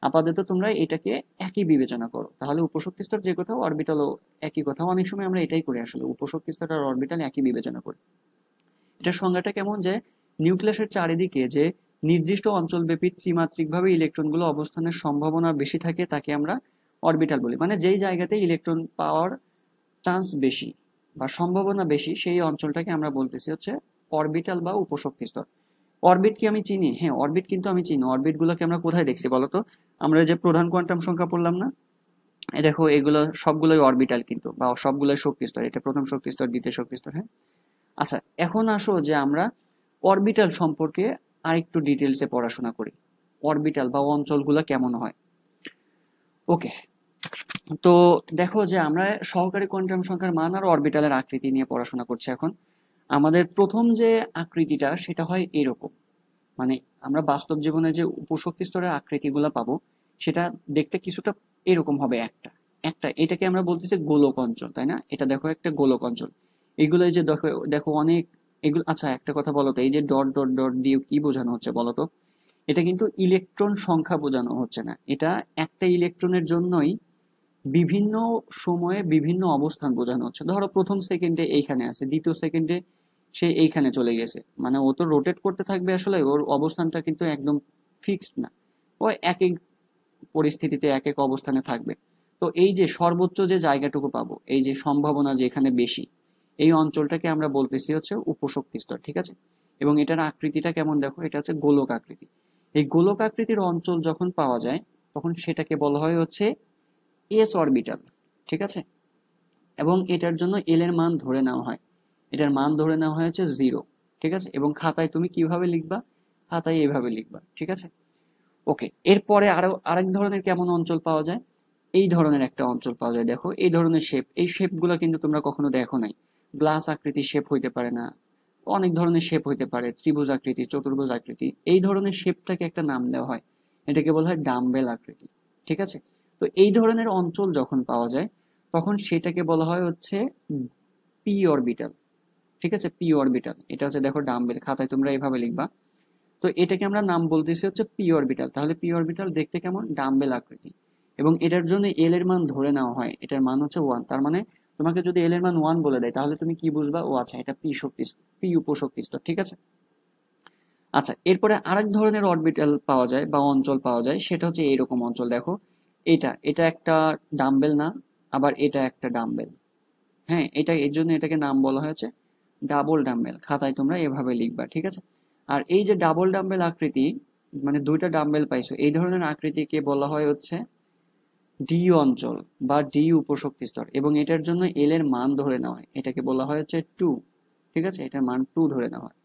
আপাতত তোমরা এটাকে একই বিবেচনা করো। তাহলে উপশক্তি স্তর যে কথা, অরবিটালও একই কথা। অনেক সময় আমরা এটাই করি আসলে, উপশক্তি স্তর আর অরবিটাল একই বিবেচনা করি। এটার সংজ্ঞাটা কেমন? যে নিউক্লিয়াসের চারিদিকে যে নির্দিষ্ট অঞ্চলব্যাপী ত্রিমাত্রিকভাবে ইলেকট্রনগুলো অবস্থানের সম্ভাবনা বেশি থাকে তাকে আমরা অরবিটাল বলি। মানে যেই জায়গাতে ইলেকট্রন পাওয়ার চান্স বেশি বা সম্ভাবনা বেশি, সেই অঞ্চলটাকে আমরা বলতেছি হচ্ছে অরবিটাল বা উপশক্তি স্তর। অরবিট কি আমি চিনি? হ্যাঁ, অরবিট কিন্তু আমি চিনি। অরবিট গুলোকে আমরা কোথায় দেখছি বলতো? আমরা যে প্রধান কোয়ান্টাম সংখ্যা পড়লাম না, এই দেখো এগুলো সবগুলোই অরবিটাল কিন্তু, বা সবগুলোই শক্তি স্তর। এটা প্রথম শক্তি স্তর, দ্বিতীয় শক্তি স্তর। হ্যাঁ, আচ্ছা, এখন আসো যে আমরা অরবিটাল সম্পর্কে আরেকটু ডিটেলসে পড়াশোনা করি। অরবিটাল বা অঞ্চলগুলো কেমন হয়। ওকে, তো দেখো যে আমরা সহকারী কোয়ান্টাম সংখ্যার মান আর অরবিটালের আকৃতি নিয়ে পড়াশোনা করছি এখন। আমাদের প্রথম যে আকৃতিটা সেটা হয় এরকম, মানে আমরা বাস্তব জীবনে যে উপশক্তি স্তরের আকৃতিগুলো পাবো সেটা দেখতে কিছুটা এরকম হবে। একটা একটা এটাকে আমরা বলতেছি গোলক অঞ্চল, তাই না? এটা দেখো একটা গোলক অঞ্চল। এগুলো এই যে দেখো দেখো অনেক এগুলো। আচ্ছা, একটা কথা বলো তো, এই যে ডট ডট ডট দিয়ে কি বোঝানো হচ্ছে বলো তো? এটা কিন্তু ইলেকট্রন সংখ্যা বোঝানো হচ্ছে না, এটা একটা ইলেকট্রনের জন্যই বিভিন্ন সময়ে বিভিন্ন অবস্থান বোঝানো হচ্ছে। ধরো প্রথম সেকেন্ডে এইখানে আছে, দ্বিতীয় সেকেন্ডে সে এইখানে চলে গেছে, মানে ও তো রোটেট করতে থাকবে, আসলে ওর অবস্থানটা কিন্তু একদম ফিক্সড না, ও এক এক পরিস্থিতিতে এক এক অবস্থানে থাকবে। তো এই যে সর্বোচ্চ যে জায়গাটুকু পাবো, এই যে সম্ভাবনা যেখানে বেশি, এই অঞ্চলটাকে আমরা বলতেছি হচ্ছে উপশক্তি স্তর, ঠিক আছে। এবং এটার আকৃতিটা কেমন দেখো, এটা হচ্ছে গোলক আকৃতি। এই গোলক আকৃতির অঞ্চল যখন পাওয়া যায় তখন সেটাকে বলা হয় হচ্ছে এস অরবিটাল, ঠিক আছে। এবং এটার জন্য এল এর মান ধরে নেওয়া হয়, এটার মান ধরে নেওয়া হয় হচ্ছে 0, ঠিক আছে। এবং খাতায় তুমি কিভাবে লিখবা, খাতায় এইভাবে লিখবা, ঠিক আছে। ওকে, এরপরে আরেক ধরনের কেমন অঞ্চল পাওয়া যায়, এই ধরনের একটা অঞ্চল পাওয়া যায়। দেখো এই ধরনের শেপ, এই শেপগুলো কিন্তু তোমরা কখনো দেখো নাই। গ্লাস আকৃতির শেপ হইতে পারে না, অনেক ধরনের শেপ হইতে পারে, ত্রিভুজ আকৃতি, চতুর্ভুজ আকৃতি, এই ধরনের শেপটাকে একটা নাম দেওয়া হয়, এটাকে বলা হয় ডাম্বেল আকৃতি, ঠিক আছে। তো এই ধরনের অঞ্চল যখন পাওয়া যায় তখন সেটাকে বলা হয় হচ্ছে পি অরবিটাল, ঠিক আছে। পি অরবিটাল, এটা হচ্ছে দেখো ডাম্বেল, খাতায় তোমরা এইভাবে লিখবা। তো এটাকে আমরা নাম বলতেছি হচ্ছে পি অরবিটাল। তাহলে পি অরবিটাল দেখতে কেমন, ডাম্বেল আকৃতি। এবং এটার জন্য এল এর মান ধরে নেওয়া হয়, এটার মান হচ্ছে 1। তার মানে তোমাকে যদি এল এর মান 1 বলে দেয় তাহলে তুমি কি বুঝবা, ও আচ্ছা এটা পি উপশক্তি স্তর, ঠিক আছে। আচ্ছা, এরপরে আরেক ধরনের অরবিটাল পাওয়া যায় বা অঞ্চল পাওয়া যায়, সেটা হচ্ছে এইরকম অঞ্চল। দেখো এটা এটা একটা ডাম্বেল না, আবার এটা একটা ডাম্বেল। হ্যাঁ, এটা এর জন্য এটাকে নাম বলা হয়েছে ডাবল ডাম্বেল, খাতায় তোমরা এভাবে লিখবা, ঠিক আছে। আর এই যে ডাবল ডাম্বেল আকৃতি, মানে দুইটা ডাম্বেল পাইছো, এই ধরনের আকৃতিকে বলা হয় হচ্ছে ডি অঞ্চল বা ডি উপশক্তি স্তর। এবং এটার জন্য এল এর মান ধরে নেওয়া হয়, এটাকে বলা হয় হচ্ছে 2, ঠিক আছে, এটার মান 2 ধরে নেওয়া হয়।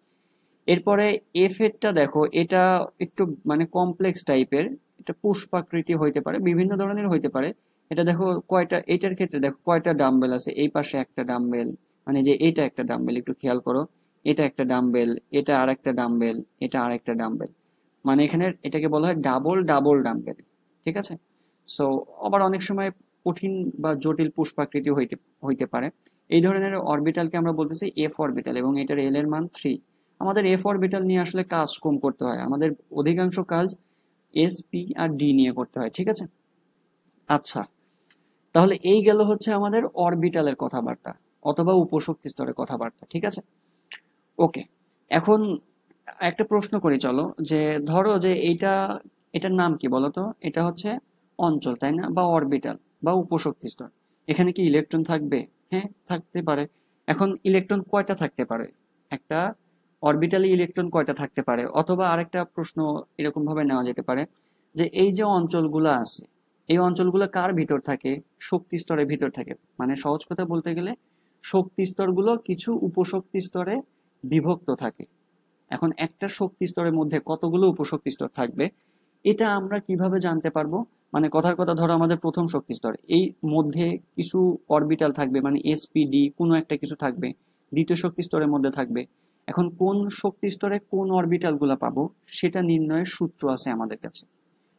এরপরে এফ এরটা দেখো, এটা একটু মানে কমপ্লেক্স টাইপের, এটা পুষ্পাকৃতি হইতে পারে, বিভিন্ন ধরনের হইতে পারে। এটা দেখো কয়টা, এটার ক্ষেত্রে দেখো কয়টা ডাম্বেল আছে, এই পাশে একটা ডাম্বেল, মানে যে এটা একটা ডাম্বেল, একটু খেয়াল করো, এটা একটা ডাম্বেল, এটা আর একটা ডাম্বেল, এটা আর একটা ডাম্বেল, মানে এখানে এটাকে বলা হয় ডাবল ডাবল ডাম্বেল, ঠিক আছে। সো আবার অনেক সময় কঠিন বা জটিল পুষ্পাকৃতি হইতে হইতে পারে। এই ধরনের অরবিটালকে আমরা বলতেছি এফ অরবিটাল, এবং এটার এল এর মান 3। আমাদের এফ অরবিটাল নিয়ে আসলে কাজ কম করতে হয়, আমাদের অধিকাংশ কাজ এস পি আর ডি নিয়ে করতে হয়, ঠিক আছে। আচ্ছা, তাহলে এই গেল হচ্ছে আমাদের অরবিটালের কথাবার্তা অথবা উপশক্তি স্তরের কথাবার্তা, ঠিক আছে। ওকে, এখন একটা প্রশ্ন করি চলো, যে ধরো যে এটার নাম কি বলো তো, এটা হচ্ছে অঞ্চল তাই না, বা অরবিটাল বা উপশক্তি স্তর। এখানে কি ইলেকট্রন থাকবে? হ্যাঁ, থাকতে পারে। এখন ইলেকট্রন কয়টা থাকতে পারে, একটা অরবিটালে ইলেকট্রন কয়টা থাকতে পারে? অথবা আরেকটা প্রশ্ন এরকম ভাবে নেওয়া যেতে পারে, যে এই যে অঞ্চলগুলো আছে, এই অঞ্চলগুলো কার ভিতর থাকে? শক্তি স্তরের ভিতর থাকে। মানে সহজ কথা বলতে গেলে শক্তি স্তরগুলো কিছু উপশক্তি স্তরে বিভক্ত থাকে। এখন একটা শক্তি স্তরের মধ্যে কতগুলো উপশক্তি স্তর থাকবে, এটা আমরা কিভাবে জানতে পারবো? মানে কথার কথা, ধরো আমাদের প্রথম শক্তি স্তর, এই মধ্যে কিছু অরবিটাল থাকবে, মানে এসপিডি কোনো একটা কিছু থাকবে, দ্বিতীয় শক্তি স্তরের মধ্যে থাকবে। এখন কোন শক্তি স্তরে কোন অরবিটাল গুলা পাবো, সেটা নির্ণয়ের সূত্র আছে আমাদের কাছে,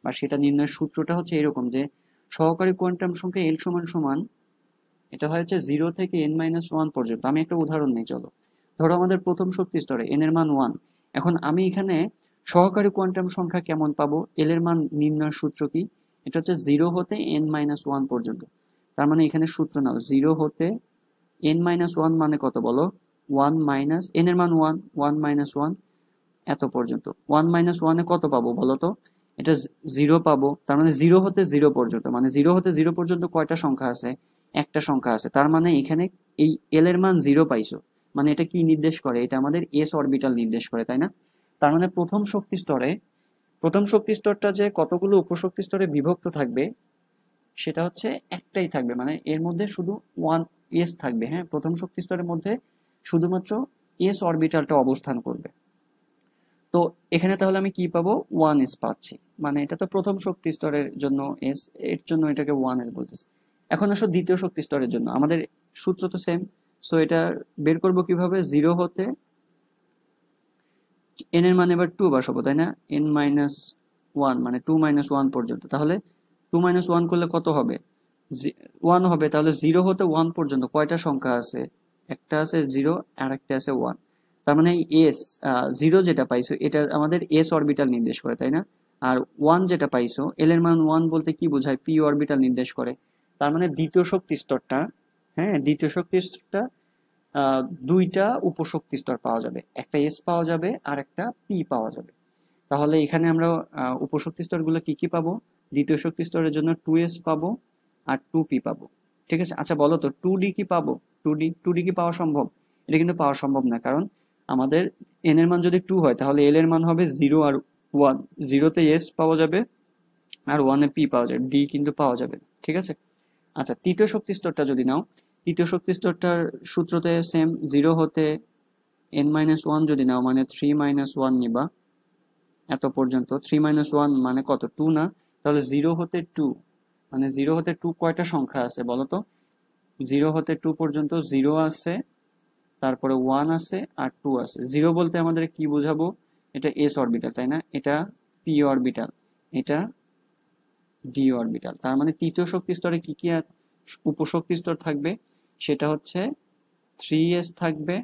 বা সেটা নির্ণয়ের সূত্রটা হচ্ছে এরকম, যে সহকারী কোয়ান্টাম সংখ্যা এল সমান সমান, এটা হচ্ছে 0 থেকে n-1 পর্যন্ত। আমি একটা উদাহরণ নিই চলো। ধরো আমাদের প্রথম শক্তি স্তরে n এর মান 1। এখন আমি এখানে সহকারী কোয়ান্টাম সংখ্যা কেমন পাবো, এল এর মান নির্ণয়ের সূত্র কি? এটা হচ্ছে 0 হতে n-1 পর্যন্ত। তার মানে এখানে সূত্র নাও, 0 হতে n-1 মানে কত বলো, 1 মাইনাস n এর মান 1, 1 মাইনাস 1 এত পর্যন্ত। 1 মাইনাস 1 এ কত পাবো বলো তো? এটা 0 পাবো। তার মানে 0 হতে 0 পর্যন্ত, মানে 0 হতে 0 পর্যন্ত কয়টা সংখ্যা আছে? একটা সংখ্যা আছে। তার মানে এখানে এই এল এর মান 0 পাইছো, মানে এটা কি নির্দেশ করে? এটা আমাদের এস অরবিটাল নির্দেশ করে, তাই না? তার মানে প্রথম শক্তি স্তরটা যে কতগুলো উপশক্তি স্তরে বিভক্ত থাকবে সেটা হচ্ছে একটাই থাকবে, মানে এর মধ্যে শুধু ওয়ান এস থাকবে। হ্যাঁ, প্রথম শক্তি স্তরের মধ্যে শুধুমাত্র এস অরবিটালটা অবস্থান করবে। তো এখানে তাহলে আমি কি পাবো, 1s পাচ্ছি। মানে এটা তো প্রথম শক্তি স্তরের জন্য এস, এর জন্য এটাকে 1s বলতেছি। এখন আসো দ্বিতীয় শক্তি স্তরের জন্য, আমাদের সূত্র তো সেম। সো এটা বের করব কিভাবে, 0 হতে n এর মান এবার 2 বসাবো, তাই না? n-1 মানে 2-1 পর্যন্ত। তাহলে 2-1 করলে কত হবে, 1 হবে। তাহলে 0 হতে 1 পর্যন্ত কয়টা সংখ্যা আছে? একটা আছে 0 আর একটা আছে 1। তার মানে এই এস 0 যেটা পাইছো এটা আমাদের এস অরবিটাল নির্দেশ করে, তাই না? আর 1 যেটা পাইছো, এল এর মান 1 বলতে কি বোঝায়, পি অরবিটাল নির্দেশ করে। তার মানে দ্বিতীয় শক্তি স্তরটা, হ্যাঁ দ্বিতীয় শক্তি স্তরটা দুইটা উপশক্তি স্তর পাওয়া যাবে, একটা এস পাওয়া যাবে আর একটা পি পাওয়া যাবে। তাহলে এখানে আমরা উপশক্তি স্তরগুলো কি কি পাবো? দ্বিতীয় শক্তি স্তরের জন্য 2s পাবো আর 2p পাবো। ঠিক আছে, আচ্ছা বলো তো 2d কি পাবো? 2d কি পাওয়া সম্ভব? এটা কিন্তু পাওয়া সম্ভব না, কারণ আমাদের n এর মান যদি 2 হয় তাহলে l এর মান হবে 0 আর 1। 0-তে s পাওয়া যাবে আর 1-এ p পাওয়া যাবে, d কিন্তু পাওয়া যাবে না। ঠিক আছে, আচ্ছা তৃতীয় শক্তি স্তরটা যদি নাও, তৃতীয় শক্তি স্তরটার সূত্রতে সেম, 0 হতে n-1 যদি নাও মানে 3-1 নিবা এত পর্যন্ত। 3-1 মানে কত? 2 না? তাহলে 0 হতে 2 মানে 0 হতে 2 কয়টা সংখ্যা আছে বলো তো? 0 হতে 2 পর্যন্ত 0 আছে, তারপরে 1 আছে আর 2 আছে। 0 বলতে আমাদের কি বোঝাবো? এটা s অরবিটাল, তাই না? এটা p অরবিটাল, এটা d অরবিটাল। তার মানে তৃতীয় শক্তি স্তরে কি কি উপশক্তি স্তর থাকবে? সেটা হচ্ছে 3s থাকবে,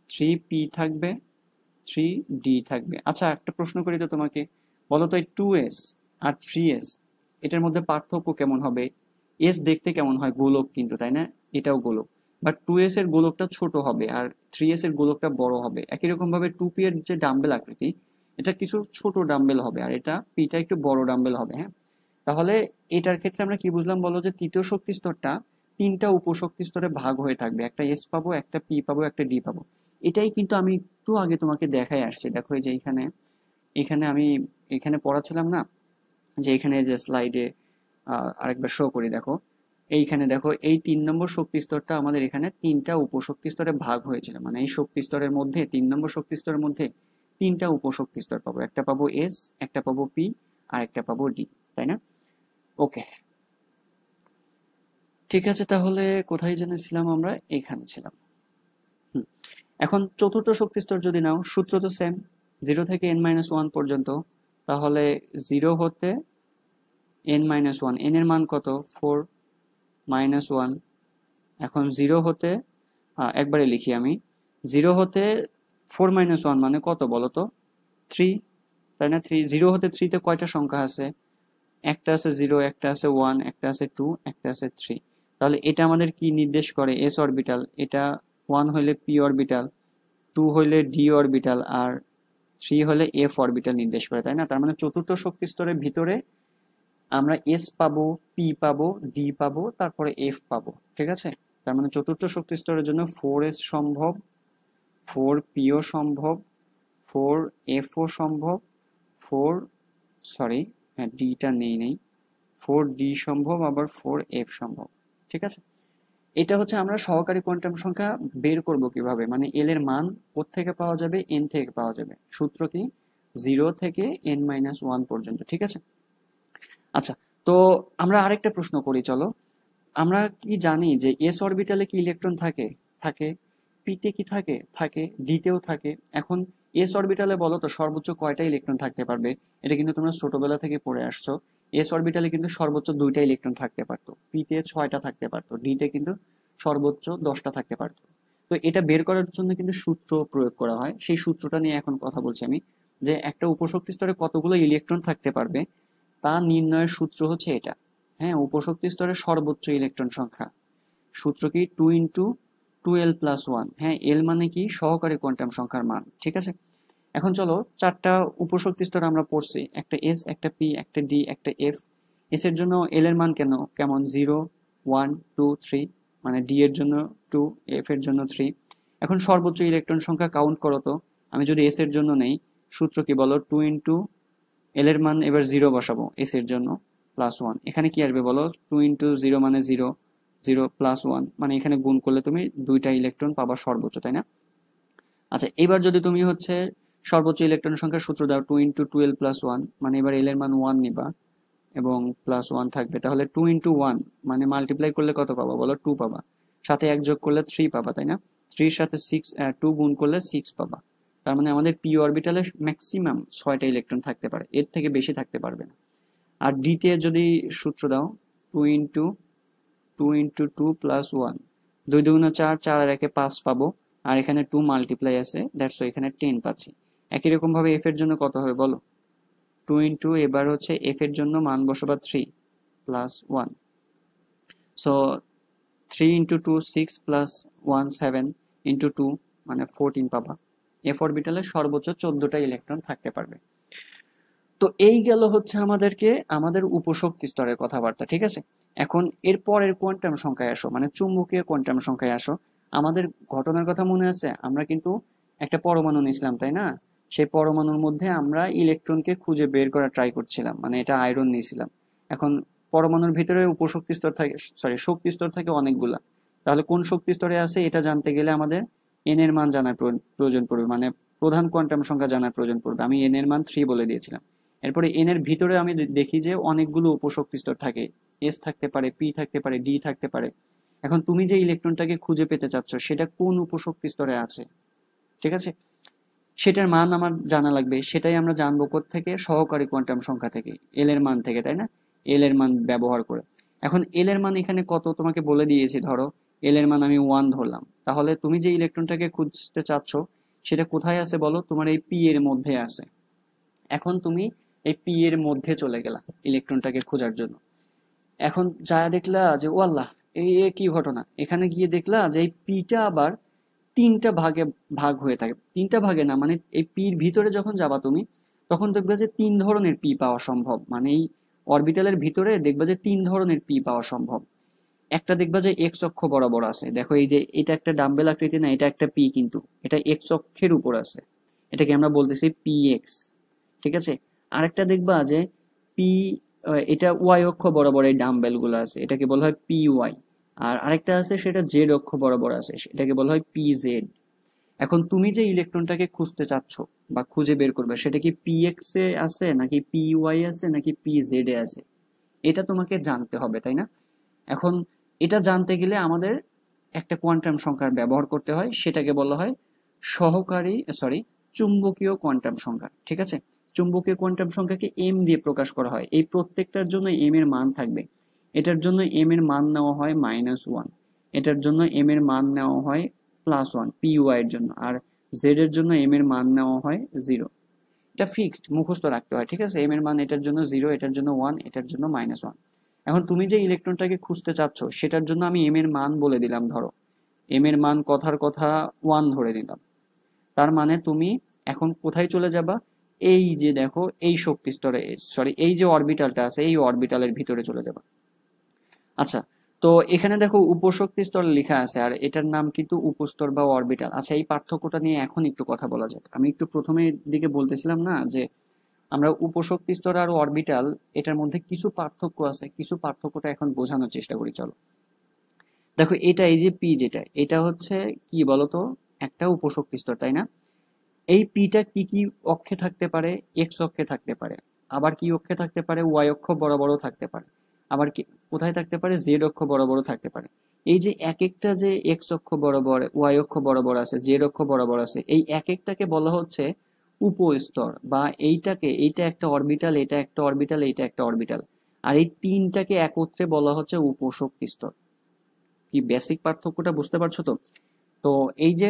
3p থাকবে, 3d থাকবে। আচ্ছা একটা প্রশ্ন করি তো তোমাকে, বলো তো এই 2s আর 3s এটার মধ্যে পার্থক্য কেমন হবে? s দেখতে কেমন হয়? গোলক কিন্তু, তাই না? এটাও গোলক, বাট 2s এর গোলকটা ছোট হবে আর 3s এর গোলকটা বড় হবে। একই রকম ভাবে 2p এর যে ডাম্বেল আকৃতি, এটা কিছু ছোট ডাম্বেল হবে আর এটা পিটা একটু বড় ডাম্বেল হবে। হ্যাঁ, তাহলে এটার ক্ষেত্রে আমরা কি বুঝলাম বলো? যে তৃতীয় শক্তি স্তরটা তিনটা উপশক্তি স্তরে ভাগ হয়ে থাকবে, একটা এস পাবো, একটা পি পাবো, একটা ডি পাবো। এটাই কিন্তু আমি একটু আগে তোমাকে দেখাই আসছি। দেখো এই যে এখানে এখানে আমি এখানে পড়াচ্ছিলাম না, যে এখানে যে স্লাইডে আরেকবার শো করি, দেখো এইখানে দেখো এই 3 নম্বর শক্তি স্তরটা আমাদের এখানে তিনটা উপশক্তি স্তরে ভাগ হয়েছিল। মানে এই শক্তি স্তরের মধ্যে 3 নম্বর শক্তি স্তরের মধ্যে তিনটা উপশক্তি স্তর পাবো, একটা পাবো এস, একটা পাবো পি আর একটা পাবো ডি, তাই না? ওকে, ঠিক আছে, তাহলে কোথায় জেনেছিলাম আমরা? এখানে ছিলাম। হুম, এখন চতুর্থ শক্তি স্তর যদি নাও, সূত্র তো সেম, 0 থেকে n-1 পর্যন্ত। তাহলে 0 হতে n-1, n এর মান কত? 4-1। এখন 0 হতে একবারে লিখি আমি, 0 হতে 4-1 মানে কত বলো তো? 3, তাই না? 3, 0 হতে 3-তে কয়টা সংখ্যা আছে? একটা আছে 0, একটা আছে 1, একটা আছে 2, একটা আছে 3। তাহলে এটা আমাদের কি নির্দেশ করে? s orbital. এটা 1 হলে p অরবিটাল, 2 হলে d অরবিটাল আর 3 হলে f অরবিটাল নির্দেশ করে, তাই না? তার মানে চতুর্থ শক্তি স্তরের ভিতরে আমরা s পাবো, p পাবো, d পাবো, তারপরে f পাবো। ঠিক আছে, তার মানে চতুর্থ শক্তি স্তরের জন্য 4s সম্ভব, 4p ও সম্ভব, 4f ও সম্ভব, 4 সরি হ্যাঁ ডিটা নেই, 4d সম্ভব, আবার 4f সম্ভব। ঠিক আছে, এটা হচ্ছে আমরা সহকারী কোয়ান্টাম সংখ্যা বের করব কিভাবে, মানে এল এর মান কোত্থেকে পাওয়া যাবে? এন থেকে পাওয়া যাবে। সূত্র কি? 0 থেকে n-1 পর্যন্ত। ঠিক আছে, আচ্ছা তো আমরা আরেকটা প্রশ্ন করি, চলো। আমরা কি জানি যে এস অরবিটালে কি ইলেকট্রন থাকে? থাকে। পিতে কি থাকে? থাকে। ডিতেও থাকে। এখন এস অরবিটালে বলো তো সর্বোচ্চ কয়টা ইলেকট্রন থাকতে পারবে? এটা কিন্তু তোমরা ছোটবেলা থেকে পড়ে আসছো। এস অরবিটালে কিন্তু সর্বোচ্চ 2টা ইলেকট্রন থাকতে পারতো, পিতে 6টা থাকতে পারতো, ডিতে কিন্তু সর্বোচ্চ 10টা থাকতে পারতো। তো এটা বের করার জন্য কিন্তু সূত্র প্রয়োগ করা হয়। সেই সূত্রটা নিয়ে এখন কথা বলছি আমি, যে একটা উপশক্তি স্তরে কতগুলো ইলেকট্রন থাকতে পারবে তা নির্ণয়ের সূত্র হচ্ছে এটা। হ্যাঁ, উপশক্তি স্তরের সর্বোচ্চ ইলেকট্রন সংখ্যা। সূত্র কি? 2 × 2l+1। হ্যাঁ, এল মানে কি? সহকারী কোয়ান্টাম সংখ্যার মান। ঠিক আছে, এখন চলো চারটা উপশক্তি স্তর আমরা পড়ছি, একটা এস, একটা পি, একটা ডি, একটা এফ। এস এর জন্য এল এর মান কেমন? 0, 1, 2, 3, মানে ডি এর জন্য 2, এফ এর জন্য 3। এখন সর্বোচ্চ ইলেকট্রন সংখ্যা কাউন্ট করো তো। আমি যদি এস এর জন্য নেই, সূত্র কি বলো? 2 × এল এর মান এবার 0 বসাবো এস এর জন্য, +1। এখানে কি আসবে বলো? 2 × 0 মানে 0, 0 +1 মানে এখানে গুণ করলে তুমি 2টা ইলেকট্রন পাবা সর্বোচ্চ, তাই না? আচ্ছা এবার যদি তুমি হচ্ছে সর্বোচ্চ ইলেকট্রন সংখ্যার সূত্র দাও, 2 × 12+1 মানে এবার এল এর মান 1 নিবা এবং +1 থাকবে। তাহলে 2 × 1 মানে মাল্টিপ্লাই করলে কত পাবা বলো? 2 পাবা। সাথে 1 যোগ করলে 3 পাবা, তাই না? 3 এর সাথে 2 গুণ করলে 6 পাবা। তার মানে আমাদের পি অরবিটালে ম্যাক্সিমাম 6টা ইলেকট্রন থাকতে পারে, এর থেকে বেশি থাকতে পারবে না। আর ডিতে যদি সূত্র দাও, 2 × 2 + 1, 2 × 2 = 4, 4 আর 1 5 পাবো। আর এখানে 2 মাল্টিপ্লাই আছে, দ্যাটস এখানে 10 পাচ্ছি। একই রকম ভাবে এফ এর জন্য কত হবে বলো? 2 × এবার হচ্ছে এফ এর জন্য মান বসাবা 3 + 1। সো 3 ইন্টু 2 6 প্লাস 1 7 ইন্টু 2 মানে 14 পাবা। এফ অরবিটালে সর্বোচ্চ 14টা ইলেকট্রন থাকতে পারবে। তো এই গেল হচ্ছে আমাদের উপশক্তি স্তরের কথাবার্তা, ঠিক আছে। এখন এর পরের কোয়ান্টাম সংখ্যায় আসো, মানে চুম্বকীয় কোয়ান্টাম সংখ্যায় আসো। আমাদের ঘটনার কথা মনে আছে, আমরা কিন্তু একটা পরমাণু নিয়েছিলাম, তাই না? সেই পরমাণুর মধ্যে আমরা ইলেকট্রনকে খুঁজে বের করার ট্রাই করছিলাম, মানে এটা আয়রন নিয়েছিলাম। এখন পরমাণুর ভিতরে উপশক্তি স্তর থাকে, সরি শক্তি স্তর থাকে অনেকগুলা। তাহলে কোন শক্তি স্তরে আছে এটা জানতে গেলে আমাদের এন এর মান জানার প্রয়োজন পড়বে, মানে প্রধান কোয়ান্টাম সংখ্যা জানার প্রয়োজন পড়বে। আমি এন এর মান 3 বলে দিয়েছিলাম। এরপরে এন এর ভিতরে আমি দেখি যে অনেকগুলো উপশক্তি স্তর থাকে, এস থাকতে পারে, পি থাকতে পারে, ডি থাকতে পারে। এখন তুমি যে ইলেকট্রনটাকে খুঁজে পেতে চাচ্ছ সেটা কোন উপশক্তি স্তরে আছে, ঠিক আছে, সেটার মান আমার জানা লাগবে। সেটাই আমরা জানবো থেকে, সহকারী কোয়ান্টাম সংখ্যা থেকে, এল এর মান থেকে, তাই না? এল এর মান ব্যবহার করে। এখন এল এর মান এখানে কত তোমাকে বলে দিয়েছি, ধরো এল এর মান আমি 1 ধরলাম। তাহলে তুমি যে ইলেকট্রনটাকে খুঁজতে চাচ্ছ সেটা কোথায় আছে বলো? তোমার এই পি এর মধ্যে আছে। এখন তুমি এই পি এর মধ্যে চলে গেলা ইলেকট্রনটাকে খোঁজার জন্য। এখন যা দেখলা যে ও আল্লাহ, এই কি ঘটনা! এখানে গিয়ে দেখলা যে এই পিটা আবার 3টা ভাগে ভাগ হয়ে থাকে। 3টা ভাগে না, মানে এই পির ভিতরে যখন যাবা তুমি, তখন দেখবা যে 3 ধরনের পি পাওয়া সম্ভব। মানে এই অরবিটালের ভিতরে দেখবা যে 3 ধরনের পি পাওয়া সম্ভব। একটা দেখবা যে এক্স অক্ষ বরাবর আছে, দেখো এই যে এটা একটা ডাম্বেল আকৃতি না, এটা একটা পি, কিন্তু এটা এক্স অক্ষের উপর আছে, এটাকে আমরা বলতেছি পি এক্স, ঠিক আছে। আরেকটা দেখবা যে পি, এটা ওয়াই অক্ষ বরাবর এই ডাম্বেল গুলো আছে, এটাকে বলা হয় পি ওয়াই। আর আরেকটা আছে সেটা জেড অক্ষ বরাবর আছে, এটাকে বলা হয় পি জেড। এখন তুমি যে ইলেকট্রনটাকে খুঁজতে চাচ্ছ বা খুঁজে বের করবে, সেটা কি পি এক্স এ আছে নাকি পি ওয়াই আছে নাকি পি জেড এ আছে, এটা তোমাকে জানতে হবে, তাই না? এখন এটা জানতে গেলে আমাদের একটা কোয়ান্টাম সংখ্যার ব্যবহার করতে হয়, সেটাকে বলা হয় চুম্বকীয় কোয়ান্টাম সংখ্যা, ঠিক আছে। চুম্বকীয় কোয়ান্টাম সংখ্যাকে এম দিয়ে প্রকাশ করা হয়। এই প্রত্যেকটার জন্য এম এর মান থাকবে। এটার জন্য এম এর মান নেওয়া হয় -1, এটার জন্য এম এর মান নেওয়া হয় +1 পি ওয়াই এর জন্য, আর জেড এর জন্য এম এর মান নেওয়া হয় 0। এটা ফিক্সড, মুখস্থ রাখতে হয়, ঠিক আছে। এম এর মান এটার জন্য 0, এটার জন্য 1, এটার জন্য -1। এখন তুমি যে ইলেকট্রনটাকে খুঁজতে চাচ্ছ সেটার জন্য আমি এম এর মান বলে দিলাম, ধরো এম এর মান কথার কথা 1 ধরে দিলাম। তার মানে তুমি এখন কোথায় চলে যাবা? এই যে দেখো এই শক্তি স্তরে, এই যে অরবিটালটা আছে এই অরবিটালের ভিতরে চলে যাবা। আচ্ছা, তো এখানে দেখো উপশক্তি স্তর লেখা আছে, আর এটার নাম কিন্তু উপস্তর বা অরবিটাল। আচ্ছা, এই পার্থক্যটা নিয়ে এখন একটু কথা বলা যাক। আমি একটু প্রথমের দিকে বলতেছিলাম না যে আমরা উপশক্তি স্তর আর অরবিটাল, এটার মধ্যে কিছু পার্থক্য আছে, কিছু পার্থক্যটা এখন বোঝানোর চেষ্টা করি, চলো। দেখো এটা, এই যে পি যেটা, এটা হচ্ছে কি বলতো, একটা উপশক্তি স্তর, তাই না? এই পিটা কি কি অক্ষে থাকতে পারে? এক্স অক্ষে থাকতে পারে, আবার কি অক্ষে থাকতে পারে? ওয়াই অক্ষ বরাবরও থাকতে পারে, আবার কি কোথায় থাকতে পারে? জেড অক্ষ বরাবরও থাকতে পারে। এই যে এক একটা যে এক্স অক্ষ বরাবর, ওয়াই অক্ষ বরাবর আছে, জেড অক্ষ বরাবর আছে, এই এক একটাকে বলা হচ্ছে উপস্তর, বা এইটা একটা অরবিটাল, এটা একটা অরবিটাল, এইটা একটা অরবিটাল। আর এই তিনটাকে একত্রে বলা হচ্ছে উপশক্তি স্তর। কি বেসিক পার্থক্যটা বুঝতে পারছো তো? তো এই যে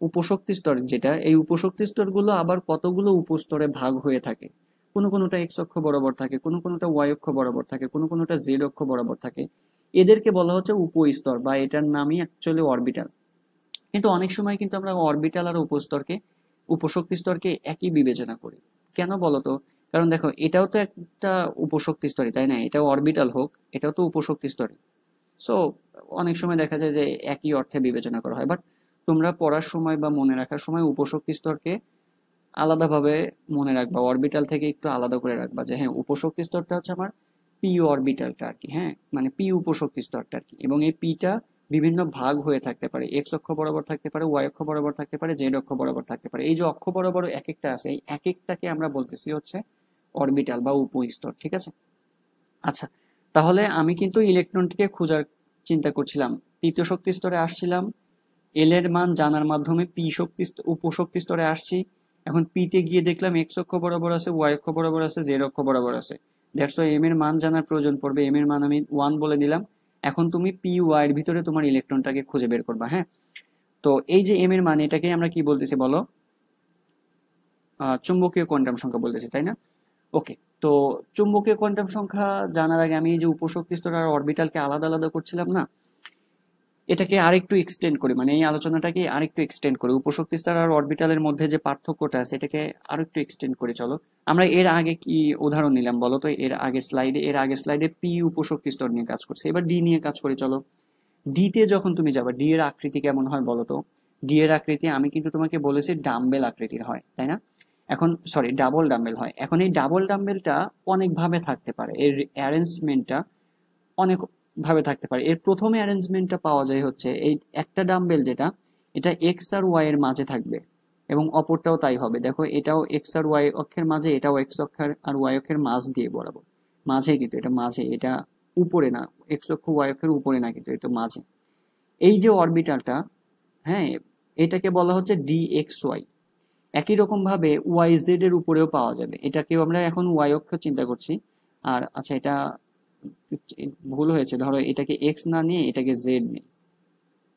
উপশক্তি স্তর যেটা, এই উপশক্তি স্তরগুলো আবার কতগুলো উপস্তরে ভাগ হয়ে থাকে। কোনো কোনোটা এক্স অক্ষ বরাবর থাকে, কোনো কোনোটা ওয়াই অক্ষ বরাবর থাকে, কোনো কোনোটা জেড অক্ষ বরাবর থাকে। এদেরকে বলা হচ্ছে উপস্তর, বা এটার নামই অ্যাকচুয়ালি অরবিটাল। কিন্তু অনেক সময় কিন্তু আমরা অরবিটাল আর উপশক্তি স্তরকে একই বিবেচনা করি। কেন বলতো? কারণ দেখো এটাও তো একটা উপশক্তি স্তরই, তাই না? এটাও অরবিটাল হোক, এটাও তো উপশক্তি স্তরই। সো অনেক সময় দেখা যায় যে একই অর্থে বিবেচনা করা হয়, বাট তোমরা পড়ার সময় বা মনে রাখার সময় উপশক্তি স্তরকে আলাদাভাবে মনে রাখবা, অরবিটাল থেকে একটু আলাদা করে রাখবা, যে হ্যাঁ উপশক্তি স্তরটা হচ্ছে আমার পি অরবিটালটা আর কি, হ্যাঁ মানে পি উপশক্তি স্তরটা আর কি। এবং এই পিটা বিভিন্ন ভাগ হয়ে থাকতে পারে, এক্স অক্ষ বরাবর থাকতে পারে, ওয়াই অক্ষ বরাবর থাকতে পারে, জেড অক্ষ বরাবর থাকতে পারে। এই যে অক্ষ বরাবর এক একটা আছে, এই এক একটাকে আমরা বলতেছি হচ্ছে অরবিটাল বা উপস্তর, ঠিক আছে। আচ্ছা, তাহলে আমি কিন্তু ইলেকট্রনটিকে খোঁজার চিন্তা করছিলাম, তৃতীয় শক্তি স্তরে আসছিলাম, এল এর মান জানার মাধ্যমে পি উপশক্তি স্তরে আসছি। এখন পিতে গিয়ে দেখলাম এক্স অক্ষ বরাবর আছে, ওয়াই অক্ষ বরাবর আছে, জেড অক্ষ বরাবর আছে। দ্যাটস ওয়াই এম এর মান জানার প্রয়োজন পড়বে, এম এর মান আমি 1 বলে দিলাম। এখন তুমি পি ওয়াই এর ভিতরে তোমার ইলেকট্রনটাকে খুঁজে বের করবা, হ্যাঁ। তো এই যে এম এর মান, এটাকে আমরা কি বলতেছি বলো? চুম্বকীয় কোয়ান্টাম সংখ্যা বলতেছি, তাই না? ওকে, তো চুম্বকীয় কোয়ান্টাম সংখ্যা জানার আগে আমি এই যে উপশক্তি স্তর আর অরবিটালকে আলাদা আলাদা করছিলাম না, এটাকে আরেকটু এক্সটেন্ড করি, মানে এই আলোচনাটাকে আরেকটু এক্সটেন্ড করি, উপশক্তি স্তর আর অরবিটালের মধ্যে যে পার্থক্যটা আছে এটাকে আরেকটু এক্সটেন্ড করি। চলো আমরা এর আগে কি উদাহরণ নিলাম বলো তো, এর আগের স্লাইডে পি উপশক্তি স্তর নিয়ে কাজ করছে, এবার ডি নিয়ে কাজ করি। চলো ডি তে যখন তুমি যাবা, ডি এর আকৃতি কেমন হয় বলো তো। ডি এর আকৃতি আমি কিন্তু তোমাকে বলেছি ডাম্বেল আকৃতির হয়, তাই না? এখন সরি, ডাবল ডাম্বেল হয়। এখন এই ডাবল ডাম্বেলটা অনেক ভাবে থাকতে পারে, এর অ্যারেঞ্জমেন্টটা অনেক ভাবে থাকতে পারে। এর প্রথম অ্যারেঞ্জমেন্টটা পাওয়া যায় হচ্ছে এই একটা ডাম্বেল যেটা, এটা এক্স আর ওয়াই এর মাঝে থাকবে এবং অপরটাও তাই হবে। দেখো এটাও এক্স আর ওয়াই অক্ষের মাঝে, এটাও এক্স অক্ষের আর ওয়াই অক্ষের মাঝ দিয়ে বরাবর, মাঝে কিন্তু এটা মাঝে, এটা উপরে না, এক্স অক্ষ ওয়াই অক্ষের উপরে না, কিন্তু এটা মাঝে। এই যে অরবিটালটা, হ্যাঁ, এটাকে বলা হচ্ছে ডি এক্স ওয়াই। একই রকম ভাবে ওয়াই জেড এর উপরেও পাওয়া যাবে, এটাকেও আমরা এখন ওয়াই অক্ষ চিন্তা করছি। আর আচ্ছা, এটা ভুল হয়েছে, ধরো এটাকে এক্স না নিয়ে এটাকে জেড নেই,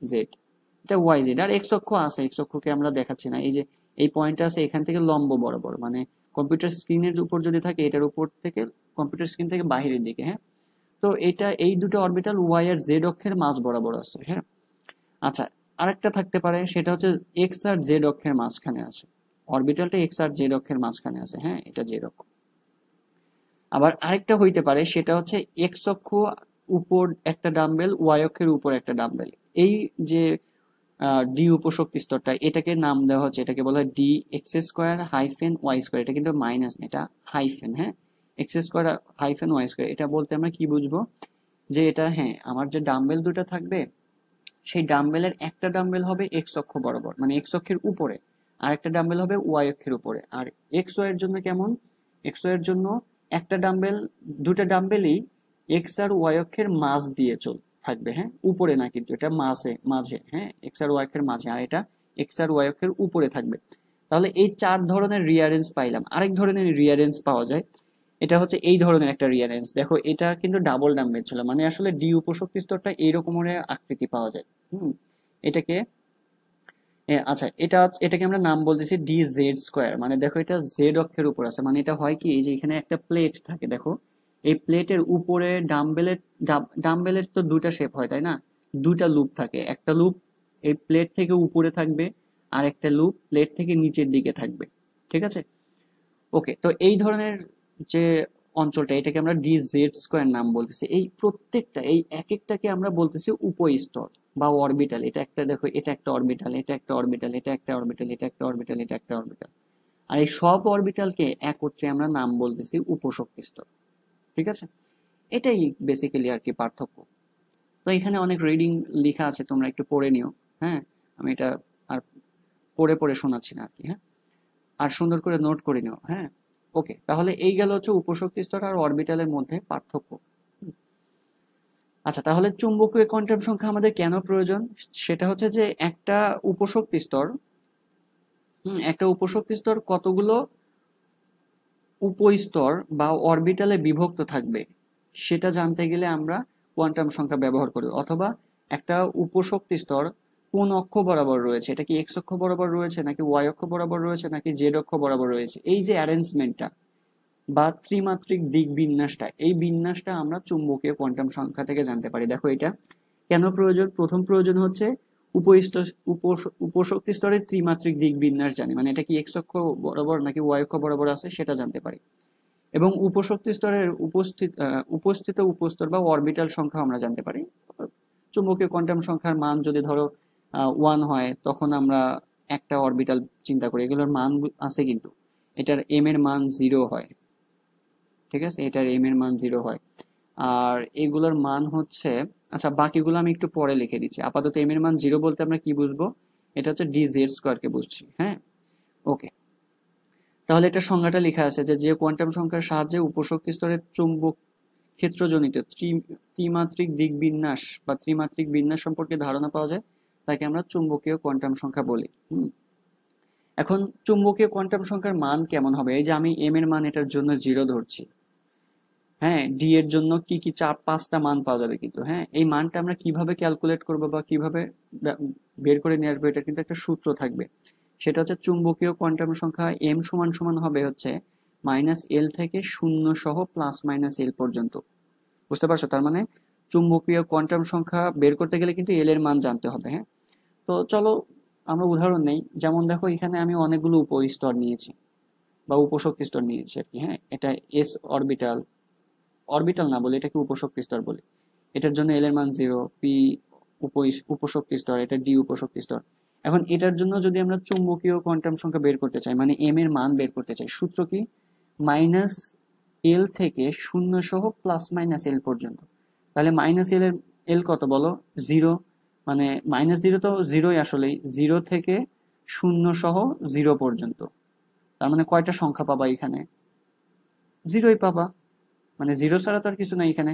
জেড, এটা ওয়াই জেড। আর এক্স অক্ষ আছে, এক্স অক্ষকে আমরা দেখাচ্ছি না, এই যে এই পয়েন্ট আছে এখান থেকে লম্ব বরাবর, মানে কম্পিউটার স্ক্রিনের উপর যদি থাকে এটার উপর থেকে, কম্পিউটার স্ক্রিন থেকে বাহিরের দিকে, হ্যাঁ। তো এটা এই দুটো অরবিটাল ওয়াই আর জেড অক্ষের মাঝ বরাবর আছে, হ্যাঁ। আচ্ছা, আরেকটা থাকতে পারে, সেটা হচ্ছে এক্স আর জেড অক্ষের মাঝখানে আছে, অরবিটালটা এক্স আর জেড অক্ষের মাঝখানে আছে, হ্যাঁ, এটা জেড অক্ষ। আবার আরেকটা হইতে পারে, সেটা হচ্ছে এক্স অক্ষ উপর একটা ডাম্বেল, ওয়াই অক্ষের উপর একটা ডাম্বেল। এই যে ডি উপশক্তি স্তরটা, এটাকে নাম দেওয়া হচ্ছে, এটাকে বলা হয় D X square hyphen Y square. এটা কিন্তু মাইনাস না, এটা হাইফেন, হ্যাঁ, X square hyphen Y square. এটা বলতে আমরা কি বুঝবো, যে এটা, হ্যাঁ, আমার যে ডাম্বেল দুটো থাকবে, সেই ডাম্বেলের একটা ডাম্বেল হবে এক্স অক্ষ বরাবর, মানে এক্স অক্ষের উপরে, আর একটা ডাম্বেল হবে ওয়াই অক্ষের উপরে। আর এক্স ওয়াই এর জন্য কেমন, এক্স ওয়াই এর জন্য একটা ডাম্বেল, দুটা ডাম্বেলই এক্স আর ওয়াই অক্ষের মাঝ দিয়ে থাকবে, হ্যাঁ, উপরে না কিন্তু, এটা মাঝে মাঝে, হ্যাঁ, এক্স আর ওয়াই অক্ষের মাঝে, আর এটা এক্স আর ওয়াই অক্ষের উপরে থাকবে। তাহলে এই চার ধরনের রিয়ারেঞ্জ পাইলাম। আরেক ধরনের রিয়ারেঞ্জ পাওয়া যায়, এটা হচ্ছে এই ধরনের একটা রিয়ারেঞ্জ। দেখো এটা কিন্তু ডাবল ডাম্বেল ছিল, মানে আসলে ডি উপশক্তি স্তরটা এইরকমের আকৃতি পাওয়া যায়। এটাকে আচ্ছা, এটাকে আমরা নাম বলতেছি ডি জেড স্কোয়ার। মানে দেখো এটা জেড অক্ষের উপর আছে, মানে এটা হয় কি, এই যে এখানে একটা প্লেট থাকে, দেখো এই প্লেটের উপরে ডাম্বেলের তো দুটা শেপ হয়, তাই না? দুটা লুপ থাকে, একটা লুপ এই প্লেট থেকে উপরে থাকবে, আর একটা লুপ প্লেট থেকে নিচের দিকে থাকবে, ঠিক আছে? ওকে, তো এই ধরনের যে অঞ্চলটা, এটাকে আমরা ডি জেড স্কোয়ার নাম বলতেছি। এই প্রত্যেকটা, এই এক একটাকে আমরা বলতেছি উপস্তর বা অরবিটাল। এটা একটা, দেখো এটা একটা অরবিটাল, এটা একটা অরবিটাল, এটা একটা অরবিটাল, এটা একটা অরবিটাল, এটা একটা অরবিটাল। আর এই সব অরবিটালকে একত্রে আমরা নাম বলতেছি উপশক্তি স্তর, ঠিক আছে? এটাই বেসিক্যালি আর কি পার্থক্য। তো এখানে অনেক রিডিং লেখা আছে, তোমরা একটু পড়ে নিও, হ্যাঁ। আমি এটা আর পড়ে পড়ে শোনাচ্ছি না আর কি, হ্যাঁ, আর সুন্দর করে নোট করে নিও, হ্যাঁ। ওকে, তাহলে এই গেল হচ্ছে উপশক্তি স্তর আর অরবিটালের মধ্যে পার্থক্য। আচ্ছা, তাহলে চুম্বকীয় কোয়ান্টাম সংখ্যা আমাদের কেন প্রয়োজন? সেটা হচ্ছে যে একটা উপশক্তি স্তর, একটা উপশক্তি স্তর কতগুলো উপস্তর বা অরবিটালে বিভক্ত থাকবে সেটা জানতে গেলে আমরা কোয়ান্টাম সংখ্যা ব্যবহার করি। অথবা একটা উপশক্তি স্তর কোন অক্ষ বরাবর রয়েছে, এটা কি এক্স অক্ষ বরাবর রয়েছে, নাকি ওয়াই অক্ষ বরাবর রয়েছে, নাকি জেড অক্ষ বরাবর রয়েছে, এই যে অ্যারেঞ্জমেন্টটা বা ত্রিমাত্রিক দিক বিন্যাসটা, এই বিন্যাসটা আমরা চুম্বকীয় কোয়ান্টাম সংখ্যা থেকে জানতে পারি। দেখো এটা কেন প্রয়োজন। প্রথম প্রয়োজন হচ্ছে উপশক্তি স্তরের ত্রিমাত্রিক দিক বিন্যাস জানি, মানে এটা কি এক্স অক্ষ বরাবর নাকি ওয়াই অক্ষ বরাবর আছে সেটা জানতে পারি। এবং উপশক্তি স্তরের উপস্থিত উপস্তর বা অরবিটাল সংখ্যা আমরা জানতে পারি। চুম্বকীয় কোয়ান্টাম সংখ্যার মান যদি ধরো 1 হয়, তখন আমরা একটা অরবিটাল চিন্তা করি, এগুলোর মান আছে কিন্তু, এটার এম এর মান 0 হয়, ঠিক আছে, এটার এম এর মান 0 হয়। আর এগুলোর মান হচ্ছে, আচ্ছা বাকিগুলো আমি একটু পরে লিখে দিচ্ছি, আপাতত এম এর মান 0 বলতে আমরা কি বুঝবো, এটা হচ্ছে ডি জেড স্কোয়ার কে বুঝছি, হ্যাঁ। ওকে, তাহলে এটা সংজ্ঞাটা লেখা আছে যে কোয়ান্টাম সংখ্যার সাহায্যে উপশক্তি স্তরের চুম্বক ক্ষেত্রজনিত ত্রিমাত্রিক দিক বিন্যাস বা ত্রিমাত্রিক বিন্যাস সম্পর্কে ধারণা পাওয়া যায়, তাকে আমরা চুম্বকীয় কোয়ান্টাম সংখ্যা বলি। এখন চুম্বকীয় কোয়ান্টাম সংখ্যার মান কেমন হবে, এই যে আমি এম এর মান এটার জন্য 0 ধরছি, হ্যাঁ, ডি এর জন্য কি কি 4-5টা মান পাওয়া যাবে কিন্তু, হ্যাঁ, এই মানটা আমরা কিভাবে ক্যালকুলেট করব বা কিভাবে বের করে নিয়ে আসবো, এটা কিন্তু একটা সূত্র থাকবে। সেটা হচ্ছে চুম্বকীয় কোয়ান্টাম সংখ্যা এম সমান সমান হবে হচ্ছে -L থেকে 0 সহ +-L পর্যন্ত। বুঝতে পারছো? তার মানে চুম্বকীয় কোয়ান্টাম সংখ্যা বের করতে গেলে কিন্তু এল এর মান জানতে হবে। হ্যাঁ, তো চলো আমরা উদাহরণ নেই। যেমন দেখো এখানে আমি অনেকগুলো উপস্তর নিয়েছি বা উপশক্তি স্তর নিয়েছি আর কি। হ্যাঁ, এটা এস অরবিটাল, অরবিটাল না বলে এটাকে উপশক্তি স্তর বলে। এটার জন্য এল এর মান 0, পি উপশক্তি স্তর, এটা ডি উপশক্তি স্তর। এখন এটার জন্য যদি আমরা চুম্বকীয় কোয়ান্টাম সংখ্যা বের করতে চাই, মানে এম এর মান বের করতে চাই, সূত্র কি? মাইনাস এল থেকে 0 সহ প্লাস মাইনাস এল পর্যন্ত। তাহলে মাইনাস এল এর এল কত বলো? 0, মানে -0 তো 0ই আসলেই, 0 থেকে 0 সহ 0 পর্যন্ত। তার মানে কয়টা সংখ্যা পাবা এখানে? 0ই পাবা, মানে 0 ছাড়া তো আর কিছু নাই এখানে।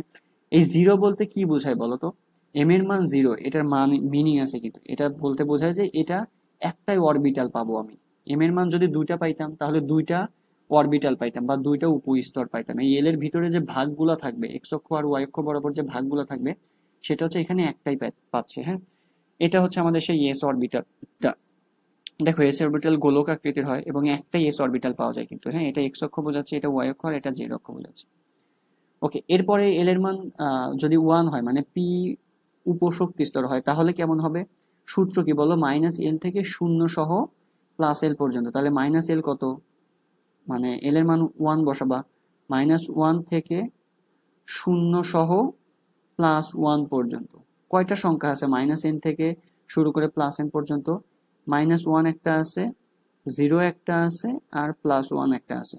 এই 0 বলতে কি বোঝায় বলো তো? এম এর মান 0, এটার মান মিনিং আছে, কিন্তু এটা বলতে বোঝায় যে এটা একটাই অরবিটাল পাবো আমি। এম এর মান যদি 2টা পাইতাম তাহলে 2টা অরবিটাল পাইতাম বা 2টা উপস্তর পাইতাম। এই এল এর ভিতরে যে ভাগগুলো থাকবে, এক্স অক্ষ আর ওয়াই অক্ষ বরাবর যে ভাগগুলো থাকবে, সেটা হচ্ছে এখানে একটাই পাচ্ছে। হ্যাঁ, এটা হচ্ছে আমাদের সেই এস অরবিটালটা। দেখো এস অরবিটাল গোলক আকৃতির হয় এবং একটাই এস অরবিটাল পাওয়া যায় কিন্তু। হ্যাঁ, এটা এক্স অক্ষ বোঝাচ্ছে, এটা ওয়াই অক্ষ আর এটা জেড অক্ষ বোঝাচ্ছে। ওকে, এরপরে এল এর মান যদি 1 হয়, মানে পি উপশক্তি স্তর হয়, তাহলে কেমন হবে? সূত্র কি বলো? মাইনাস এল থেকে 0 সহ প্লাস এল পর্যন্ত। তাহলে মাইনাস এল কত? মানে এল এর মান 1 বসাবা, -1 থেকে 0 সহ +1 পর্যন্ত। কয়টা সংখ্যা আছে -n থেকে শুরু করে +n পর্যন্ত? -1 একটা আছে, 0 একটা আছে, আর +1 একটা আছে।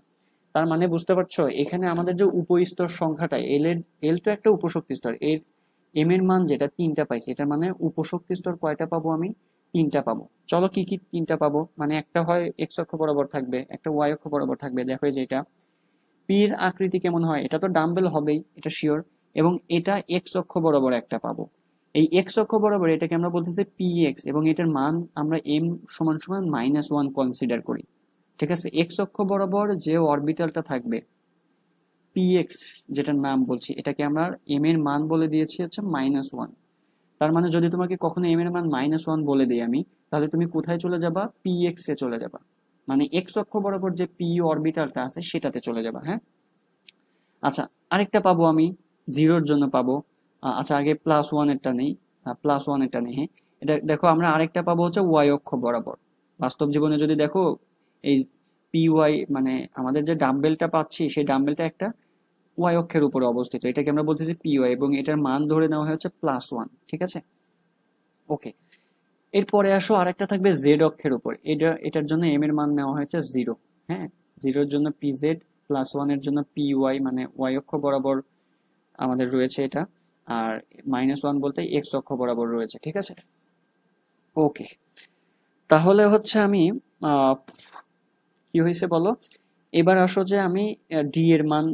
তার মানে বুঝতে পারছো এখানে আমাদের যে উপস্তর সংখ্যাটা এল তো একটা উপশক্তি স্তর, এর এম এর মান যেটা 3টা পাইছি, এটার মানে উপশক্তি স্তর কয়টা পাবো আমি? 3টা পাবো। চলো কি কি 3টা পাবো? মানে একটা হয় এক্স অক্ষ বরাবর থাকবে, একটা ওয়াই অক্ষ বরাবর থাকবে। দেখো যে এটা পির আকৃতি কেমন হয়, এটা তো ডাম্বেল হবেই, এটা শিওর। এবং এটা এক্স অক্ষ বরাবর একটা পাবো। এই এক্স অক্ষ বরাবর এটাকে আমরা বলতেছি পি এক্স, এবং এটার মান আমরা এম সমান সমান -1 কনসিডার করি। ঠিক আছে, এক্স অক্ষ বরাবর যে অরবিটালটা থাকবে পি এক্স, যেটার নাম বলছি, এটাকে আমরা এম এর মান বলে দিয়েছি হচ্ছে -1। তার মানে যদি তোমাকে কখনো এম এর মান -1 বলে দিই আমি, তাহলে তুমি কোথায় চলে যাবা? পি এক্স এ চলে যাবা, মানে এক্স অক্ষ বরাবর যে পি অরবিটালটা আছে সেটাতে চলে যাবা। হ্যাঁ, আচ্ছা, আরেকটা পাবো আমি 0-র জন্য পাবো। আচ্ছা, আগে +1 এরটা নেই, +1 এরটা নেই। হ্যাঁ, এটা দেখো আমরা আরেকটা পাবো হচ্ছে ওয়াই অক্ষ বরাবর। বাস্তব জীবনে যদি দেখো এই পি ওয়াই, মানে আমাদের যে ডাম্বেলটা পাচ্ছি সেই ডাম্বেলটা একটা ওয়াই অক্ষের উপরে অবস্থিত, এটাকে আমরা বলতেছি পি ওয়াই, এবং এটার মান ধরে নেওয়া হচ্ছে +1। ঠিক আছে, ওকে। এরপরে আসো আরেকটা থাকবে জেড অক্ষের উপর, এটার জন্য এম এর মান নেওয়া হয়েছে 0। হ্যাঁ, 0-র জন্য পি জেড, +1 এর জন্য পি ওয়াই, মানে ওয়াই অক্ষ বরাবর আমাদের রয়েছে এটা, আর -1 বলতে এক্স অক্ষ বরাবর রয়েছে। ঠিক আছে, ওকে। তাহলে হচ্ছে আমি কি হয়েছে বলো, এবার আসো যে আমি ডি এর মান,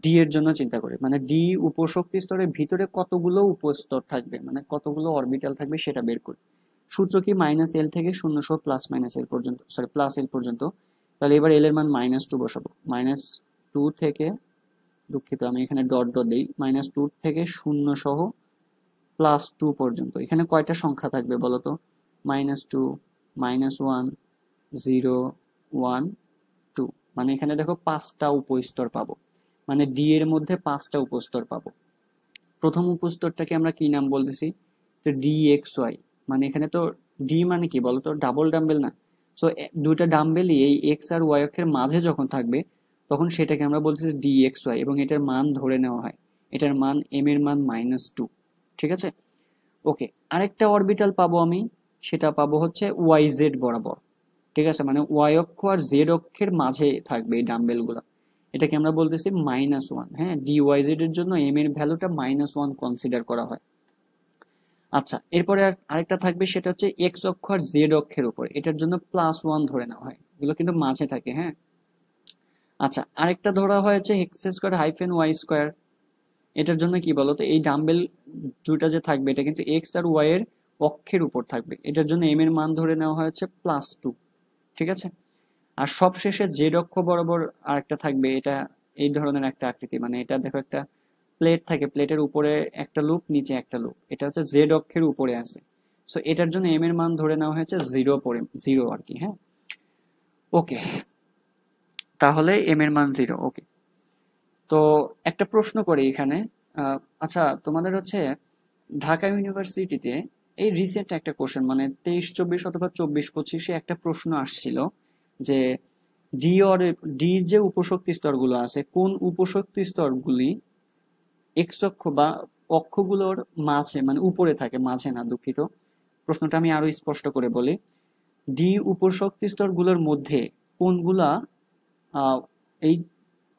ডি এর জন্য চিন্তা করি, মানে ডি উপশক্তি স্তরের ভিতরে কতগুলো উপস্তর থাকবে, মানে কতগুলো অরবিটাল থাকবে সেটা বের করি। সূত্র কি? -l থেকে 0 সহ +-l পর্যন্ত, সরি +l পর্যন্ত। তাহলে এবার এল এর মান -2 বসাবো। -2 থেকে, দুঃখিত আমি এখানে ডট ডট দিই, -2 থেকে 0 সহ +2 পর্যন্ত। এখানে কয়টা সংখ্যা থাকবে বলো তো? -2, -1, 0, 1, 2। মানে এখানে দেখো 5টা উপস্তর পাবো, মানে ডি এর মধ্যে 5টা উপস্তর পাবো। প্রথম উপস্তরটাকে আমরা কি নাম বলতেছি? তো ডি এক্স ওয়াই। মানে এখানে তো ডি মানে কি বলতো? ডাবল ডাম্বেল না? সো দুইটা ডাম্বেলই এই এক্স আর ওয়াই অক্ষের মাঝে যখন থাকবে তখন সেটাকে আমরা বলতেছি ডি এক্স ওয়াই, এবং এটার মান ধরে নেওয়া হয়, এটার মান এম এর মান -2। ঠিক আছে, ওকে। আরেকটা অরবিটাল পাবো আমি, সেটা পাবো হচ্ছে ওয়াই জেড বরাবর। ঠিক আছে, মানে ওয়াই অক্ষ আর জেড অক্ষের মাঝে থাকবে এই ডাম্বেল গুলা, এটাকে আমরা বলতেছি -1। হ্যাঁ, ডি ওয়াই জেড এর জন্য এম এর ভ্যালুটা -1 কনসিডার করা হয়। আচ্ছা, এরপরে আরেকটা থাকবে, সেটা হচ্ছে এক্স অক্ষ আর জেড অক্ষের উপর, এটার জন্য +1 ধরে নেওয়া হয়, এগুলো কিন্তু মাঝে থাকে। হ্যাঁ, আচ্ছা, আরেকটা ধরা হয়েছে X square hyphen Y square. এটার জন্য কি বলতো? এই ডাম্বেল দুটা যে থাকবে এটা কিন্তু এক্স আর ওয়াই এর অক্ষের উপর থাকবে, এটার জন্য এম এর মান ধরে নেওয়া হয়েছে +2। ঠিক আছে, আর সবশেষে জেড অক্ষ বরাবর আরেকটা থাকবে, এটা এই ধরনের একটা আকৃতি, মানে এটা দেখো একটা প্লেট থাকে, প্লেটের উপরে একটা লুপ, নিচে একটা লুপ, এটা হচ্ছে জেড অক্ষের উপরে আছে। সো এটার জন্য এম এর মান ধরে নেওয়া হয়েছে 0 আর কি। হ্যাঁ, ওকে, তাহলে এম এর মান 0। ওকে, তো একটা প্রশ্ন করি এখানে, আচ্ছা, তোমাদের হচ্ছে ঢাকা ইউনিভার্সিটিতে এই রিসেন্ট একটা কোশ্চেন, মানে 23-24 অথবা 24-25-এ একটা প্রশ্ন আসছিল যে ডি অর ডি যে উপশক্তি স্তরগুলো আছে, কোন উপশক্তি স্তরগুলি এক্স অক্ষ বা অক্ষগুলোর মাঝে, মানে উপরে থাকে, মাঝে না, দুঃখিত, প্রশ্নটা আমি আরো স্পষ্ট করে বলি। ডি উপশক্তি স্তরগুলোর মধ্যে কোনগুলা আহ, এই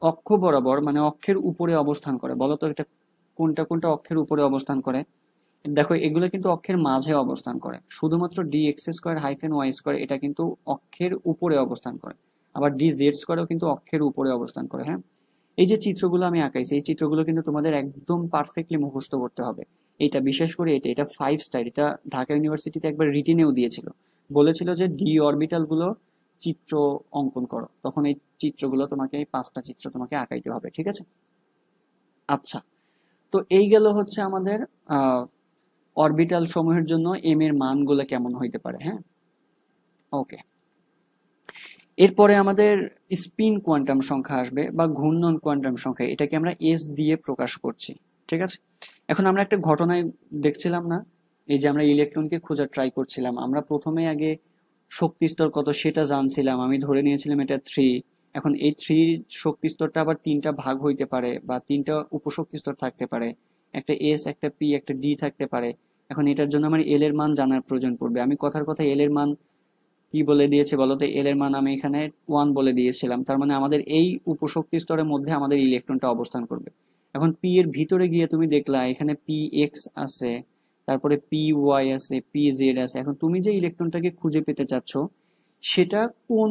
অক্ষ বরাবর, মানে অক্ষের উপরে অবস্থান করে? বলো তো এটা কোনটা কোনটা অক্ষের উপরে অবস্থান করে? দেখো, এগুলো কিন্তু অক্ষের মাঝে অবস্থান করে। শুধুমাত্র D X square hyphen Y square এটা কিন্তু অক্ষের উপরে অবস্থান করে। আবার ডি জেড স্কোয়ারও কিন্তু অক্ষের উপরে অবস্থান করে। হ্যাঁ, এই যে চিত্রগুলো আমি আঁকাইছি, এই চিত্রগুলো কিন্তু তোমাদের একদম পারফেক্টলি মুখস্থ করতে হবে। এটা বিশেষ করে এটা এটা 5 স্টার, এটা ঢাকা ইউনিভার্সিটিতে একবার রিটেনেও দিয়েছিল, বলেছিল যে ডি অরবিটাল গুলো চিত্র অঙ্কন করো, তখন এই চিত্রগুলো তোমাকে, এই 5টা চিত্র তোমাকে আঁকাইতে হবে, ঠিক আছে? আচ্ছা, তো এই গেল হচ্ছে আমাদের অরবিটাল সমূহের জন্য এম এর মানগুলো কেমন হইতে পারে। হ্যাঁ, ওকে। এরপরে আমাদের স্পিন কোয়ান্টাম সংখ্যা আসবে বা ঘূর্ণন কোয়ান্টাম সংখ্যা, এটাকে আমরা এস দিয়ে প্রকাশ করছি, ঠিক আছে? এখন আমরা একটা ঘটনায় দেখছিলাম না, এই যে আমরা ইলেকট্রনকে খোঁজার ট্রাই করছিলাম, আমরা প্রথমে আগে শক্তি স্তর কত সেটা জানছিলাম, আমি ধরে নিয়েছিলাম এটা 3। এখন এই 3 শক্তি স্তরটা আবার 3টা ভাগ হইতে পারে বা 3টা উপশক্তি স্তর থাকতে পারে, একটা এস, একটা পি, একটা ডি থাকতে পারে। এখন এটার জন্য আমার এল এর মান জানার প্রয়োজন পড়বে। আমি কথার কথা এল এর মান কি বলে দিয়েছে বলতো? এল এর মান আমি এখানে 1 বলে দিয়েছিলাম, তার মানে আমাদের এই উপশক্তি স্তরের মধ্যে আমাদের ইলেকট্রনটা অবস্থান করবে। এখন পি এর ভিতরে গিয়ে তুমি দেখলা এখানে পি এক্স আছে, তারপরে পি ওয়াই আছে, পি জেড আছে। এখন তুমি যে ইলেকট্রনটাকে খুঁজে পেতে চাচ্ছ সেটা কোন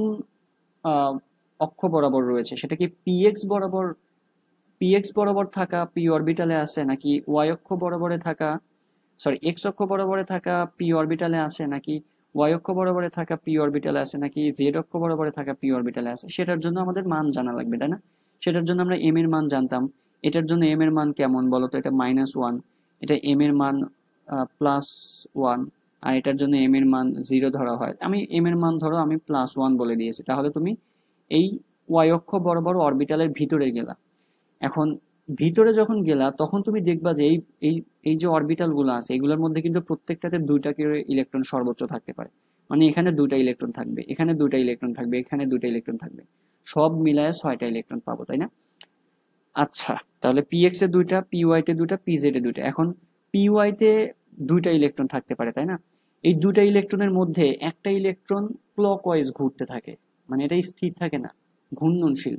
আহ, অক্ষ বরাবর রয়েছে? সেটা কি পিএক্স বরাবর থাকা পি অরবিটালে আছে, নাকি ওয়াই অক্ষ বরাবরে থাকা, সরি এক্স অক্ষ বরাবরে থাকা পি অরবিটালে আছে, নাকি ওয়াই অক্ষ বরাবরে থাকা পি অরবিটালে আছে, নাকি জেড অক্ষ বরাবরে থাকা পি অরবিটালে আছে? সেটার জন্য আমাদের মান জানা লাগবে, তাই না? সেটার জন্য আমরা এম এর মান জানতাম। এটার জন্য এম এর মান কেমন বলতো? এটা -1, এটা এম এর মান +1, আর এটার জন্য এম এর মান 0 ধরা হয়। আমি এম এর মান ধরো আমি +1 বলে দিয়েছি, তাহলে তুমি এই ওয়াই অক্ষ বরাবর অরবিটালের ভিতরে গেলা। এখন ভিতরে যখন গেলা তখন তুমি দেখবা যে এই এই এই যে অরবিটাল গুলো আছে এগুলোর মধ্যে কিন্তু প্রত্যেকটাতে 2টা করে ইলেকট্রন সর্বোচ্চ থাকতে পারে। মানে এখানে 2টা ইলেকট্রন থাকবে, এখানে 2টা ইলেকট্রন থাকবে, এখানে 2টা ইলেকট্রন থাকবে, সব মিলায় 6টা ইলেকট্রন পাবো, তাই না? আচ্ছা, তাহলে পি এক্স এ 2টা, পি ওয়াই তে 2টা, পি জেড এ 2টা। এখন পি ওয়াই তে 2টা ইলেকট্রন থাকতে পারে, তাই না? এই 2টা ইলেকট্রনের মধ্যে একটা ইলেকট্রন ক্লকওয়াইজ ঘুরতে থাকে, মানে এটা স্থির থাকে না, ঘূর্ণনশীল।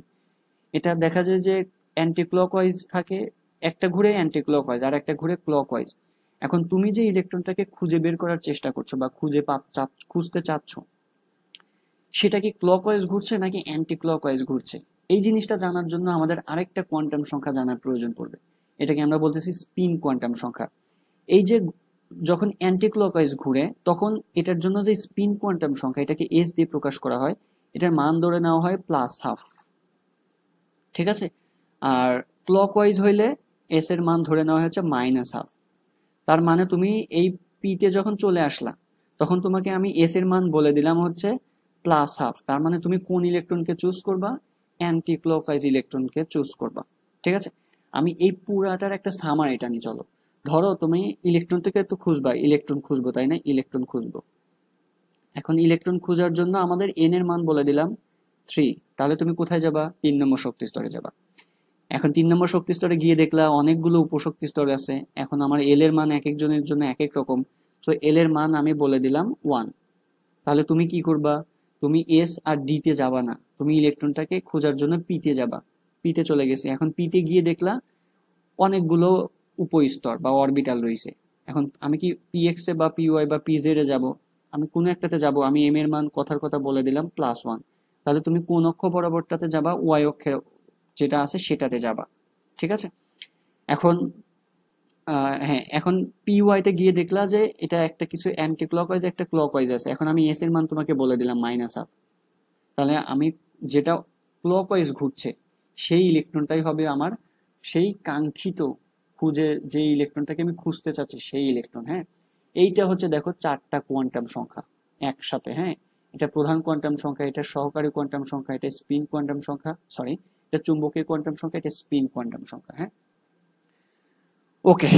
এটা দেখা যায় যে অ্যান্টি ক্লকওয়াইজ থাকে, একটা ঘুরে অ্যান্টি ক্লকওয়াইজ আর একটা ঘুরে ক্লকওয়াইজ। এখন তুমি যে ইলেকট্রনটাকে খুঁজে বের করার চেষ্টা করছো বা খুঁজতে চাচ্ছ সেটা কি ক্লকওয়াইজ ঘুরছে নাকি অ্যান্টি ক্লকওয়াইজ ঘুরছে, এই জিনিসটা জানার জন্য আমাদের আরেকটা কোয়ান্টাম সংখ্যা জানার প্রয়োজন পড়বে। এটাকে আমরা বলতেছি স্পিন কোয়ান্টাম সংখ্যা। এই যে যখন অ্যান্টি ক্লকওয়াইজ ঘুরে তখন এটার জন্য যে স্পিন কোয়ান্টাম সংখ্যা, এটাকে এস দিয়ে প্রকাশ করা হয়, এটার মান ধরে নেওয়া হয় +12, ঠিক আছে? আর ক্লকওয়াইজ হইলে এস এর মান ধরে নেওয়া হচ্ছে -12। তার মানে তুমি এই পিতে যখন চলে আসলা তখন তোমাকে আমি এস এর মান বলে দিলাম হচ্ছে +12। তার মানে তুমি কোন ইলেকট্রনকে চুজ করবা? অ্যান্টি ক্লকওয়াইজ ইলেকট্রনকে চুজ করবা, ঠিক আছে? আমি এই পুরাটার একটা সামারি টানি, চলো। ধরো তুমি ইলেকট্রন থেকে তো খুঁজবা, ইলেকট্রন খুঁজবো, তাই না? ইলেকট্রন খুঁজবো। এখন ইলেকট্রন খোঁজার জন্য আমাদের এন এর মান বলে দিলাম 3। তাহলে তুমি কোথায় যাবা? 3 নম্বর শক্তি স্তরে যাবা। এখন 3 নম্বর শক্তি স্তরে গিয়ে দেখলা অনেকগুলো উপশক্তি স্তর আছে। এখন আমার এল এর মান এক একজনের জন্য এক এক রকম, সো এল এর মান আমি বলে দিলাম 1। তাহলে তুমি কি করবা? তুমি এস আর ডি তে যাবা না, তুমি ইলেকট্রনটাকে খোঁজার জন্য পি তে যাবা। পি তে চলে গেছে। এখন পি তে গিয়ে দেখলা অনেকগুলো উপস্তর বা অরবিটাল রয়েছে। এখন আমি কি পি এক্স এ বা পি ওয়াই বা পি জেড এ যাবো? আমি কোনো একটাতে যাব। আমি এম এর মান কথার কথা বলে দিলাম +1। তাহলে তুমি কোন অক্ষ বরাবরটাতে যাবা? ওয়াই অক্ষের যেটা আছে সেটাতে যাবা, ঠিক আছে? এখন হ্যাঁ, এখন পি ওয়াই তে গিয়ে দেখলা যে এটা একটা কিছু অ্যান্টি ক্লকওয়াইজ একটা ক্লকওয়াইজ আছে। এখন আমি এস এর মান তোমাকে বলে দিলাম -12। তাহলে আমি যেটা ক্লকওয়াইজ ঘুরছে সেই ইলেকট্রনটাই হবে আমার সেই কাঙ্ক্ষিত, খুঁজে যে ইলেকট্রনটাকে আমি খুঁজতে চাচ্ছি সেই ইলেকট্রন। হ্যাঁ, এইটা হচ্ছে দেখো 4টা কোয়ান্টাম সংখ্যা একসাথে। হ্যাঁ, এটা প্রধান কোয়ান্টাম সংখ্যা, এটা সহকারী কোয়ান্টাম সংখ্যা, এটা স্পিন কোয়ান্টাম সংখ্যা, সরি এটা চুম্বকীয় কোয়ান্টাম সংখ্যা, এটা স্পিন কোয়ান্টাম সংখ্যা। হ্যাঁ, ওকে,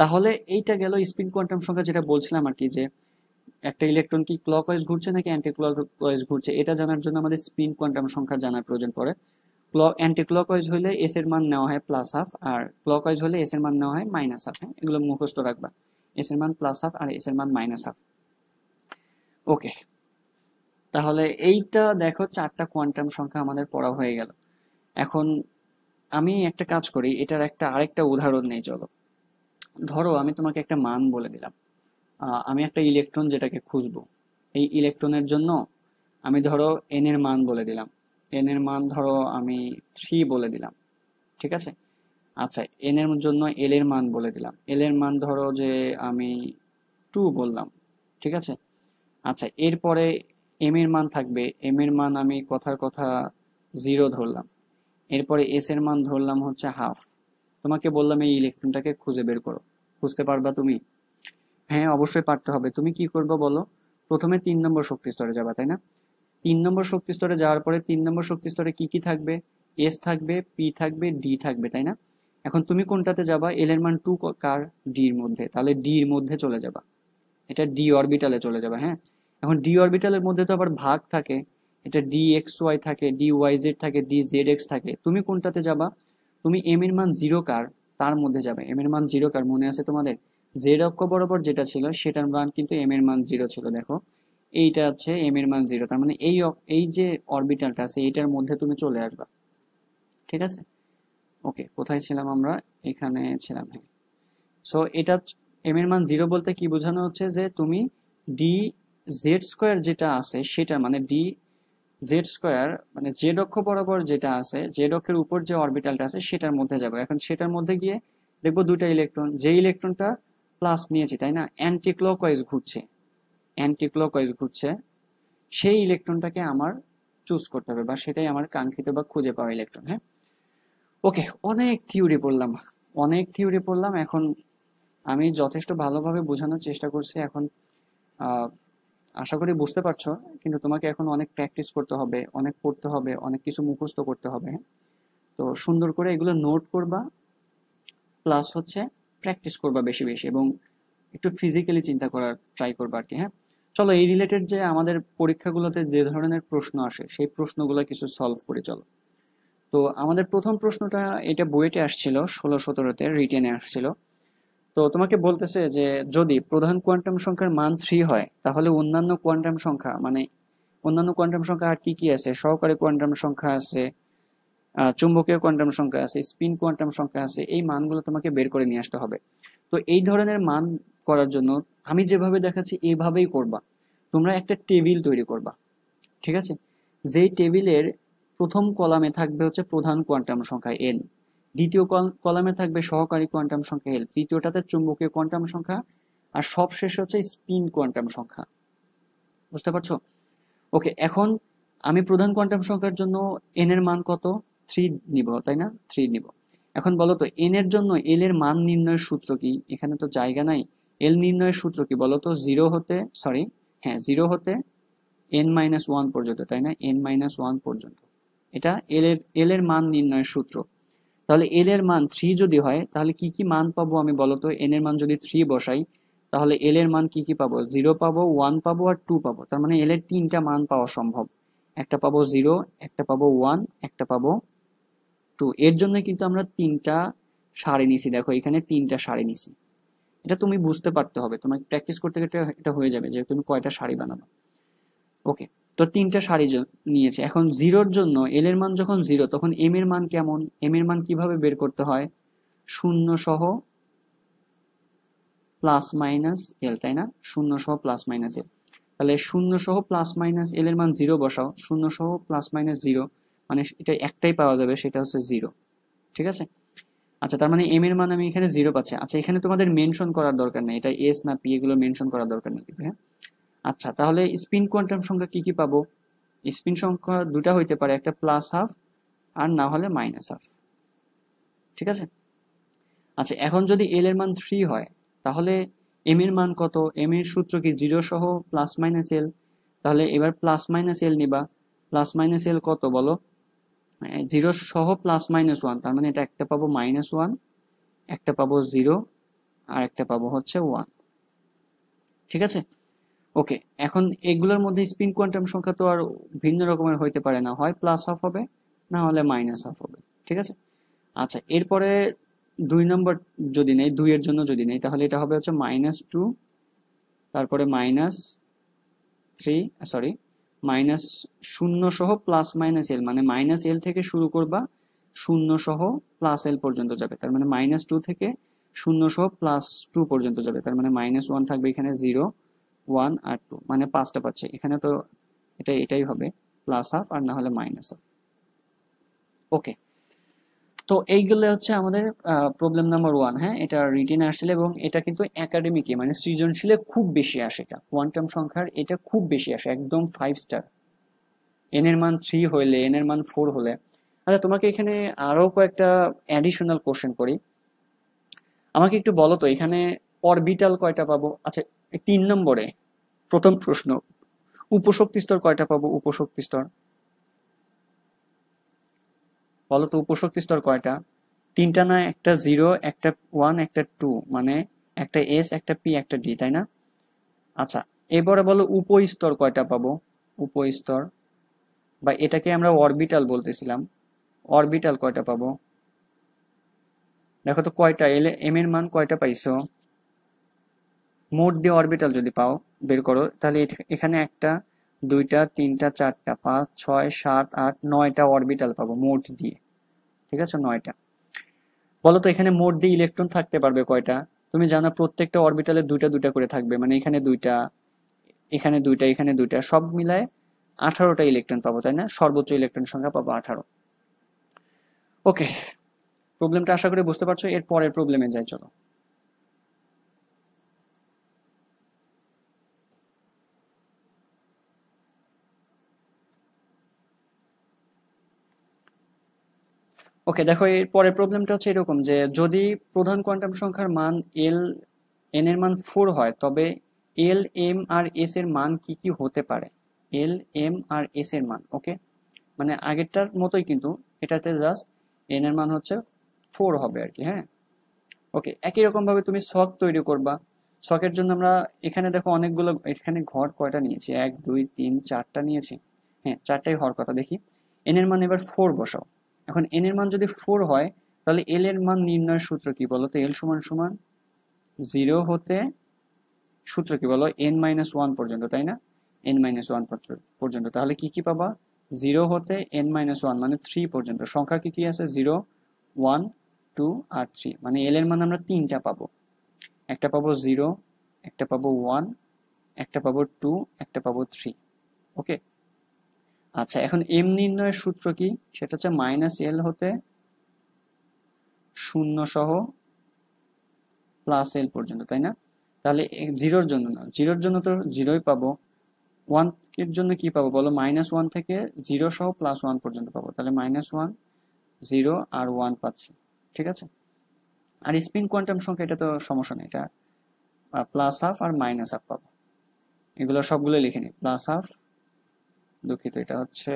তাহলে এইটা গেল স্পিন কোয়ান্টাম সংখ্যা, যেটা বলছিলাম আর কি, যে একটা ইলেকট্রন কি ক্লকওয়াইজ ঘুরছে নাকি অ্যান্টি ক্লকওয়াইজ ঘুরছে, এটা জানার জন্য আমাদের স্পিন কোয়ান্টাম সংখ্যা জানার প্রয়োজন পড়ে। অ্যান্টি ক্লকওয়াইজ হলে এস এর মান নেওয়া হয় +½ আর ক্লকওয়াইজ হলে এস এর মান নেওয়া হয় -½ হ্যাঁ, এগুলো মুখস্থ রাখবা, এস এর মান +½ আর এস এর মান -½ ওকে, তাহলে এইটা দেখো 4টা কোয়ান্টাম সংখ্যা আমাদের পড়া হয়ে গেল। এখন আমি একটা কাজ করি, এটার আরেকটা উদাহরণ নেই, চলো। ধরো আমি তোমাকে একটা মান বলে দিলাম, আমি একটা ইলেকট্রন যেটাকে খুঁজবো, এই ইলেকট্রনের জন্য আমি ধরো এন এর মান বলে দিলাম, এন এর মান ধরো আমি 3 বলে দিলাম, ঠিক আছে। আচ্ছা, এন এর জন্য এল এর মান বলে দিলাম, এল এর মান ধরো যে আমি 2 বললাম, ঠিক আছে। আচ্ছা, এরপরে এম এর মান থাকবে, এম এর মান আমি কথার কথা 0 ধরলাম, এরপরে এস এর মান ধরলাম হচ্ছে ½ তোমাকে বললাম এই ইলেকট্রনটাকে খুঁজে বের করো, বুঝতে পারবা তুমি? হ্যাঁ, অবশ্যই পারতে হবে। তুমি কি করবে বলো? প্রথমে 3 নম্বর শক্তি স্তরে যাবা, তাই না? 3 নম্বর শক্তি স্তরে যাওয়ার পরে 3 নম্বর শক্তি স্তরে কি কি থাকবে? এস থাকবে, পি থাকবে, ডি থাকবে, তাই না? এখন তুমি কোনটাতে যাবা? এল এর মান 2 কার? ডি এর মধ্যে, তাহলে ডি এর মধ্যে চলে যাবা, এটা ডি অরবিটালে চলে যাবে। হ্যাঁ, এখন ডি অরবিটালের মধ্যে তো আবার ভাগ থাকে, এটা ডি এক্স ওয়াই থাকে, ডি ওয়াই জেড থাকে, ডি জেড এক্স থাকে। তুমি কোনটাতে যাবা? তুমি এম এর মান 0 কার তার মধ্যে যাবে। এম এর মান 0 কার মনে আছে তোমাদের? জেড অক্ষ বরাবর যেটা ছিল সেটার মান কিন্তু এম এর মান 0 ছিল, দেখো এইটা হচ্ছে এম এর মান 0, তার মানে এই যে অরবিটালটা আছে এইটার মধ্যে তুমি চলে আসবা, ঠিক আছে। ওকে, কোথায় ছিলাম আমরা? এখানে ছিলাম, হ্যাঁ। সো এটা এম এর মান 0 বলতে কি বোঝানো হচ্ছে, যে তুমি ডি জেড স্কোয়ার যেটা আছে সেটা মানে ডি জেড স্কোয়ার মানে জেড অক্ষ বরাবর যেটা আছে, জেড অক্ষের উপর যে অরবিটালটা আছে সেটার মধ্যে যাবো। এখন সেটার মধ্যে গিয়ে দেখবো দুটা ইলেকট্রন, যে ইলেকট্রনটা প্লাস নিয়েছি, তাই না, অ্যান্টি ক্লকওয়াইজ ঘুরছে, অ্যান্টি ক্লকওয়াইজ ঘুরছে, সেই ইলেকট্রনটাকে আমার চুজ করতে হবে, বা সেটাই আমার কাঙ্ক্ষিত বা খুঁজে পাওয়া ইলেকট্রন। হ্যাঁ, ওকে, অনেক থিওরি পড়লাম, অনেক থিওরি পড়লাম। এখন আমি যথেষ্ট ভালোভাবে বোঝানোর চেষ্টা করছি। এখন আহ, আশা করি বুঝতে পারছো, কিন্তু তোমাকে এখন অনেক প্র্যাকটিস করতে হবে, অনেক পড়তে হবে, অনেক কিছু মুখস্থ করতে হবে। তো সুন্দর করে এগুলো নোট করবা, প্লাস হচ্ছে প্র্যাকটিস করবা বেশি বেশি, এবং একটু ফিজিক্যালি চিন্তা করার ট্রাই করবা আর কি। হ্যাঁ, চলো এই রিলেটেড যে আমাদের পরীক্ষাগুলোতে যে ধরনের প্রশ্ন আসে সেই প্রশ্নগুলো কিছু সলভ করে চলো। তো আমাদের প্রথম প্রশ্নটা, এটা বইয়েতে আসছিল 16-17-তে রিটেনে আসছিল। তো তোমাকে বলতেছে যে যদি প্রধান কোয়ান্টাম সংখ্যার মান 3 হয় তাহলে অন্যান্য কোয়ান্টাম সংখ্যা, মানে অন্যান্য কোয়ান্টাম সংখ্যা আর কি কি আছে? সহকারী কোয়ান্টাম সংখ্যা আছে, চুম্বকীয় কোয়ান্টাম সংখ্যা আছে, স্পিন কোয়ান্টাম সংখ্যা আছে, এই মানগুলো তোমাকে বের করে নিয়ে আসতে হবে। তো এই ধরনের মান করার জন্য আমি যেভাবে দেখাচ্ছি এইভাবেই করবা। তোমরা একটা টেবিল তৈরি করবা, ঠিক আছে। যেই টেবিলের প্রথম কলামে থাকবে হচ্ছে প্রধান কোয়ান্টাম সংখ্যা এন, দ্বিতীয় কলামে থাকবে সহকারী কোয়ান্টাম সংখ্যা এল, তৃতীয়টাতে চুম্বকীয় কোয়ান্টাম সংখ্যা, আর সবশেষ হচ্ছে স্পিন কোয়ান্টাম সংখ্যা। বুঝতে পারছো? ওকে, এখন আমি প্রধান কোয়ান্টাম সংখ্যার জন্য এন এর মান কত? 3 নিব, তাই না? 3 নিব। এখন বলো তো এন এর জন্য এল এর মান নির্ণয়ের সূত্র কি? এখানে তো জায়গা নাই। এল নির্ণয়ের সূত্র কি বলো তো? 0 হতে, সরি, হ্যাঁ, 0 হতে n-1 পর্যন্ত, তাই না? n-1 পর্যন্ত, এটা এল এর মান নির্ণয়ের সূত্র। তাহলে এল এর মান 3 যদি হয় তাহলে কি কি মান পাবো আমি বলো তো? এন এর মান যদি 3 বসাই তাহলে এল এর মান কি কি পাবো? 0 পাবো, 1 পাবো, আর 2 পাবো। তার মানে এল এর 3টা মান পাওয়া সম্ভব। একটা পাবো 0, একটা পাবো 1, একটা পাবো 2। এর জন্য কিন্তু আমরা 3টা সারি নিছি, দেখো এখানে 3টা সারি নিছি। এটা তুমি বুঝতে পারতে হবে, তোমাকে প্র্যাকটিস করতে গেলে এটা হয়ে যাবে যে তুমি কয়টা সারি বানাবে। ওকে, তো 3টা সারি নিয়েছে। এখন 0-র জন্য এল এর মান যখন 0 তখন এম এর মান কেমন? এম এর মান কিভাবে বের করতে হয়? 0 সহ প্লাস মাইনাস এল, তাই না? 0 সহ প্লাস মাইনাস এল। তাহলে 0 সহ প্লাস মাইনাস এল এর মান 0 বসাও, 0 সহ প্লাস মাইনাস 0, মানে এটা একটাই পাওয়া যাবে, সেটা হচ্ছে 0, ঠিক আছে। আচ্ছা, তার মানে এম এর মান আমি এখানে 0 পাচ্ছি। আচ্ছা, এখানে তোমাদের মেনশন করার দরকার নেই, এটা এস না পি এগুলো মেনশন করার দরকার নেই কিন্তু, হ্যাঁ। আচ্ছা, তাহলে স্পিন কোয়ান্টাম সংখ্যা কি কি পাবো? স্পিন সংখ্যা দুটা হইতে পারে, একটা +½ আর না হলে -½ ঠিক আছে। আচ্ছা, এখন যদি এল এর মান 3 হয় তাহলে এম এর মান কত? এম এর সূত্র কি? 0 সহ প্লাস মাইনাস এল। তাহলে এবার প্লাস মাইনাস এল নিবা, প্লাস মাইনাস এল কত বলো? 0 সহ +-1, তার মানে এটা একটা পাবো -1, একটা পাবো 0, আর একটা পাবো হচ্ছে 1। ঠিক আছে, ওকে। এখন এগুলোর মধ্যে স্পিন কোয়ান্টাম সংখ্যা তো আর ভিন্ন রকমের হইতে পারে না, হয় প্লাস হাফ হবে, না হলে মাইনাস হাফ হবে। ঠিক আছে, আচ্ছা এরপরে 2 নম্বর যদি নেই, 2 এর জন্য যদি নেই, তাহলে এটা হবে হচ্ছে -2, তারপরে -3, সরি -0 সহ প্লাস মাইনাস এল, মানে -L থেকে শুরু করবা, 0 সহ প্লাস এল পর্যন্ত যাবে, তার মানে -2 থেকে 0 সহ +2 পর্যন্ত যাবে, তার মানে -1 থাকবে এখানে, 0, 1 আর 2, মানে 5টা পাচ্ছে এখানে। তো এটাই হবে প্লাস হাফ, আর না হলে মাইনাস হাফ। ওকে, তো এইগুলো হচ্ছে আমাদের প্রবলেম নাম্বার 1। হ্যাঁ, এটা রিটেন আসলে, এবং এটা কিন্তু একাডেমিকে মানে সৃজনশীলে খুব বেশি আসে, এটা কোয়ান্টাম সংখ্যার এটা খুব বেশি আসে, একদম 5 স্টার। এন এর মান 3 হইলে, এন এর মান 4 হলে। আচ্ছা, তোমাকে এখানে আরো কয়েকটা অ্যাডিশনাল কোশ্চেন করি। আমাকে একটু বলো তো এখানে অরবিটাল কয়টা পাবো? আচ্ছা, 3 নম্বরে প্রথম প্রশ্ন, উপশক্তি স্তর কয়টা পাবো? উপশক্তি স্তর বলো তো, উপশক্তি স্তর কয়টা? 3টা না? একটা 0, একটা 1, একটা 2, মানে একটা এস, একটা পি, একটা ডি, তাই না? আচ্ছা, এবারে বলো উপস্তর কয়টা পাবো? উপস্তর, বা এটাকে আমরা অরবিটাল বলতেছিলাম, অরবিটাল কয়টা পাবো? দেখো তো কয়টা, এম এর মান কয়টা পাইছো? মোট দিয়ে অরবিটাল যদি পাও বের করো, তাহলে এখানে 1টা 2টা 3টা 4টা 5 6 7 8 9টা অরবিটাল পাবো মোট দিয়ে। ঠিক আছে, 9টা। বলো তো এখানে মোট দিয়ে ইলেকট্রন থাকতে পারবে কয়টা? তুমি জানো প্রত্যেকটা অরবিটালে 2টা 2টা করে থাকবে, মানে এখানে 2টা, এখানে 2টা, এখানে 2টা, সব মিলায় 18টা ইলেকট্রন পাবো, তাই না? সর্বোচ্চ ইলেকট্রন সংখ্যা পাবো 18। ওকে, প্রবলেমটা আশা করি বুঝতে পারছো। এর পরের প্রবলেমে যাই, চলো। ওকে, দেখো এর পরের প্রবলেমটা হচ্ছে এরকম যে যদি প্রধান কোয়ান্টাম সংখ্যার মান এল, এন এর মান 4 হয়, তবে এল, এম আর এস এর মান কি কি হতে পারে? এল, এম আর এস এর মান। ওকে, মানে আগেরটার মতোই, কিন্তু এটাতে জাস্ট এন এর মান হচ্ছে 4 হবে আর কি। হ্যাঁ, ওকে, একই রকম ভাবে তুমি ছক তৈরি করবা। ছকের জন্য আমরা এখানে দেখো অনেকগুলো, এখানে ঘর কয়টা নিয়েছি? 1 2 3 4টা নিয়েছি। হ্যাঁ, 4টাই হওয়ার কথা। দেখি এন এর মান এবার 4 বসাও। এখন এন এর মান যদি 4 হয়, তাহলে এল এর মান নির্ণয়ের সূত্র কি বলো তো? এল সমান সমান 0 হতে, সূত্র কি বলো? n-1 পর্যন্ত, তাই না? n-1 পর্যন্ত, তাহলে কি কি পাবা? 0 হতে n-1 মানে 3 পর্যন্ত সংখ্যা কি কি আছে? 0, 1, 2 আর 3, মানে এল এর মান আমরা 3টা পাবো। একটা পাবো 0, একটা পাবো 1, একটা পাবো 2, একটা পাবো 3। ওকে, আচ্ছা এখন এম নির্ণয়ের সূত্র কি? সেটা হচ্ছে -L হতে 0 সহ +L পর্যন্ত, তাই না? তাহলে 0-র জন্য না, 0-র জন্য তো 0ই পাবো। 1 এর জন্য কি পাবো বলো? -1 থেকে 0 সহ +1 পর্যন্ত পাবো, তাহলে -1, 0 আর 1 পাচ্ছি। ঠিক আছে, আর স্পিন কোয়ান্টাম সংখ্যা এটা তো সমস্যা নেই, এটা প্লাস হাফ আর মাইনাস হাফ পাবো। এগুলো সবগুলো লিখে নিই, প্লাস হাফ, দুঃখিত এটা হচ্ছে,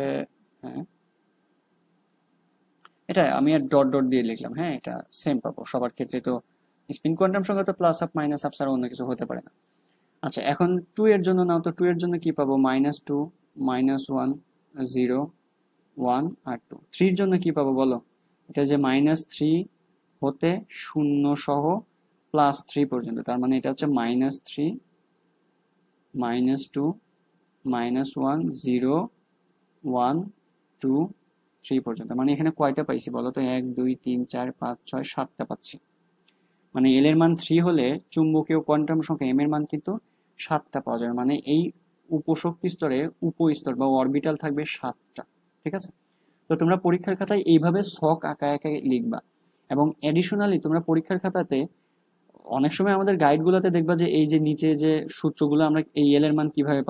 হ্যাঁ এটা আমি আর ডট ডট দিয়ে লিখলাম। হ্যাঁ, এটা সেম পাবো সবার ক্ষেত্রে। তো স্পিন কোয়ান্টাম সংখ্যা তো প্লাস হাফ মাইনাস হাফ ছাড়া অন্য কিছু হতে পারে না। আচ্ছা, এখন 2 এর জন্য নাও তো। 2 এর জন্য কি পাবো? -2, -1, 0, 1 আর 2। 3 এর জন্য কি পাবো বলো? এটা যে -3 হতে 0 সহ +3 পর্যন্ত, তার মানে এটা হচ্ছে -3, -2, -1, 0, 1, 2, 3 পর্যন্ত। মানে এখানে কয়টা পাইছি বলো তো? 1 2 3 4 5 6 7টা পাচ্ছি। মানে এল এর মান 3 হলে চুম্বকীয় কোয়ান্টাম সংখ্যা এম এর মান কিন্তু 7টা পাওয়া যাবে। মানে এই উপশক্তি স্তরে উপস্তর বা অরবিটাল থাকবে 7টা। ঠিক আছে, তো তোমরা পরীক্ষার খাতায় এইভাবে ছক আঁকা আঁকা লিখবা। এবং এডিশনালি তোমরা পরীক্ষার খাতাতে অনেক সময় আমাদের গাইডগুলোতে দেখবা যে এই যে নিচে যে সূত্রগুলো আমরা এই এল এর মান কিভাবে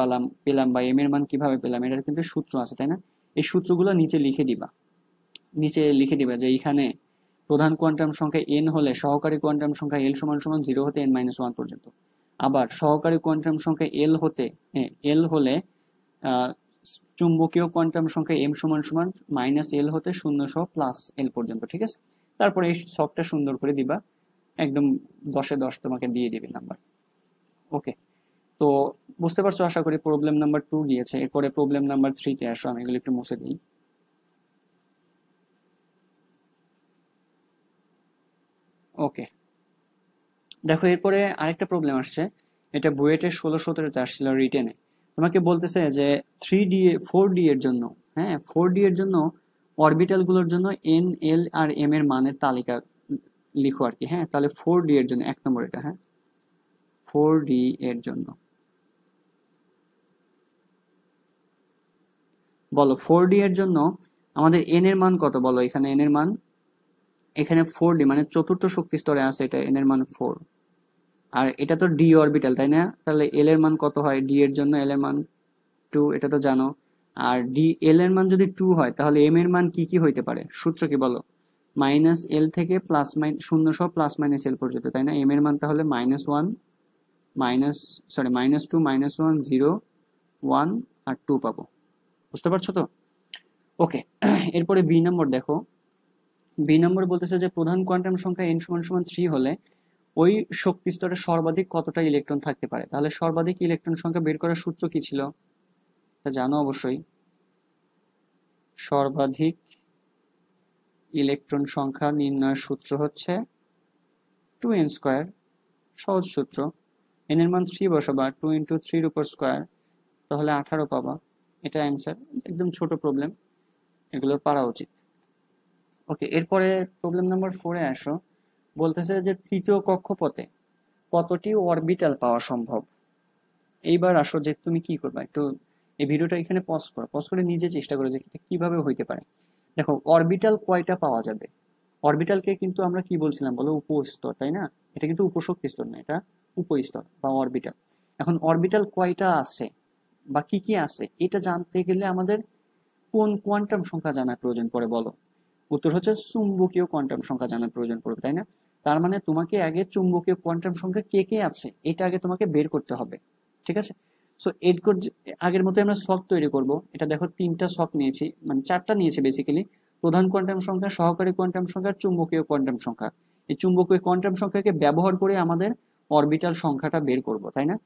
পেলাম বা এম এর মান কিভাবে পেলাম, এটার কিন্তু সূত্র আছে, তাই না? এই সূত্রগুলো নিচে লিখে দিবা। নিচে লিখে দিবা যে এইখানে প্রধান কোয়ান্টাম সংখ্যা n হলে সহকারী কোয়ান্টাম সংখ্যা l সমান সমান 0 হতে n-1 পর্যন্ত। আবার সহকারী কোয়ান্টাম সংখ্যা l হলে চুম্বকীয় কোয়ান্টাম সংখ্যা m সমান সমান -L হতে 0 সহ +L পর্যন্ত। ঠিক আছে, তারপরে এই ছকটা সুন্দর করে দিবা। একদম 10-এ 10 তোমাকে দিয়ে দিবে নাম্বার। ওকে, তো বুঝতে পারছো আশা করি। প্রবলেম নাম্বার 2 গিয়েছে, এরপরে প্রবলেম নাম্বার 3 তে আসো। আমি এগুলো একটু মুছে দিই। ওকে, দেখো এরপরে আরেকটা প্রবলেম আসছে, এটা বুয়েটের 16-17-তে আসছিল রিটেনে। তোমাকে বলতেছে যে 3D 4D এর জন্য, হ্যাঁ 4D এর জন্য অরবিটাল গুলোর জন্য এন এল আর এম এর মানের তালিকা লিখো আর কি। হ্যাঁ, তাহলে 4D এর জন্য 1 নম্বর এটা। হ্যাঁ, 4D এর জন্য বলো 4D এর জন্য আমাদের এন এর মান কত বলো। এখানে এন এর মান, এখানে 4D মানে চতুর্থ শক্তি স্তরে আছে, এটা এন এর মান 4। আর এটা তো ডি অরবিটাল তাই না, তাহলে এল এর মান কত হয় ডি এর জন্য? এল এর মান 2, এটা তো জানো। আর ডি এল এর মান যদি 2 হয় তাহলে এম এর মান কি কি হইতে পারে, সূত্র কি বলো? মাইনাস এল থেকে প্লাস শূন্য সহ প্লাস মাইনাস এল পর্যন্ত তাই না। এম এর মান তাহলে -1 -2 -1 0 1 আর 2 পাবো। বুঝতে পারছো তো? ওকে, এরপরে বি নম্বর দেখো। বি নম্বর বলতেছে যে প্রধান কোয়ান্টাম সংখ্যা n = 3 হলে ওই শক্তি স্তরে সর্বাধিক কতটা ইলেকট্রন থাকতে পারে। তাহলে সর্বাধিক ইলেকট্রন সংখ্যা বের করার সূত্র কি ছিল? এটা জানো অবশ্যই। সর্বাধিক ইলেকট্রন সংখ্যা নির্ণয়ের সূত্র হচ্ছে 2n²। সহজ সূত্র। n এর মান 3 বসাবা, 2 × 3 উপর স্কয়ার, তাহলে 18 পাবা। এটা অ্যান্সার। একদম ছোট প্রবলেম, এগুলো পারা উচিত। ওকে, এরপরে প্রবলেম নাম্বার 4-এ আসো। বলতেছে যে তৃতীয় কক্ষপথে কতটি অরবিটাল পাওয়া সম্ভব। এইবার আসো যে তুমি কি করবা, একটু এই ভিডিওটা এখানে পজ করো, পজ করে নিজে চেষ্টা করো যে এটা কিভাবে হইতে পারে। দেখো অরবিটাল কয়টা পাওয়া যাবে। অরবিটালকে কিন্তু আমরা কি বলছিলাম বলো, উপস্তর তাই না। এটা কিন্তু উপশক্তি স্তর না, এটা উপস্তর বা অরবিটাল। এখন অরবিটাল কয়টা আছে বা কি কি আছে এটা জানতে গেলে আমাদের কোন কোয়ান্টাম সংখ্যা জানার প্রয়োজন পড়ে বলো? উত্তর হচ্ছে চুম্বকীয় কোয়ান্টাম সংখ্যা জানার প্রয়োজন পড়বে তাই না। তার মানে তোমাকে আগে চুম্বকীয় কোয়ান্টাম সংখ্যা কে কে আছে এটা আগে তোমাকে বের করতে হবে। ঠিক আছে, সো এরপর আগের মতো আমরা ছক তৈরি করব। এটা দেখো 3টা ছক নিয়েছি, মানে 4টা নিয়েছি বেসিক্যালি। প্রধান কোয়ান্টাম সংখ্যা, সহকারী কোয়ান্টাম সংখ্যা, চুম্বকীয় কোয়ান্টাম সংখ্যা। এই চুম্বকীয় কোয়ান্টাম সংখ্যাকে ব্যবহার করে আমাদের অরবিটাল সংখ্যাটা বের করব তাই না।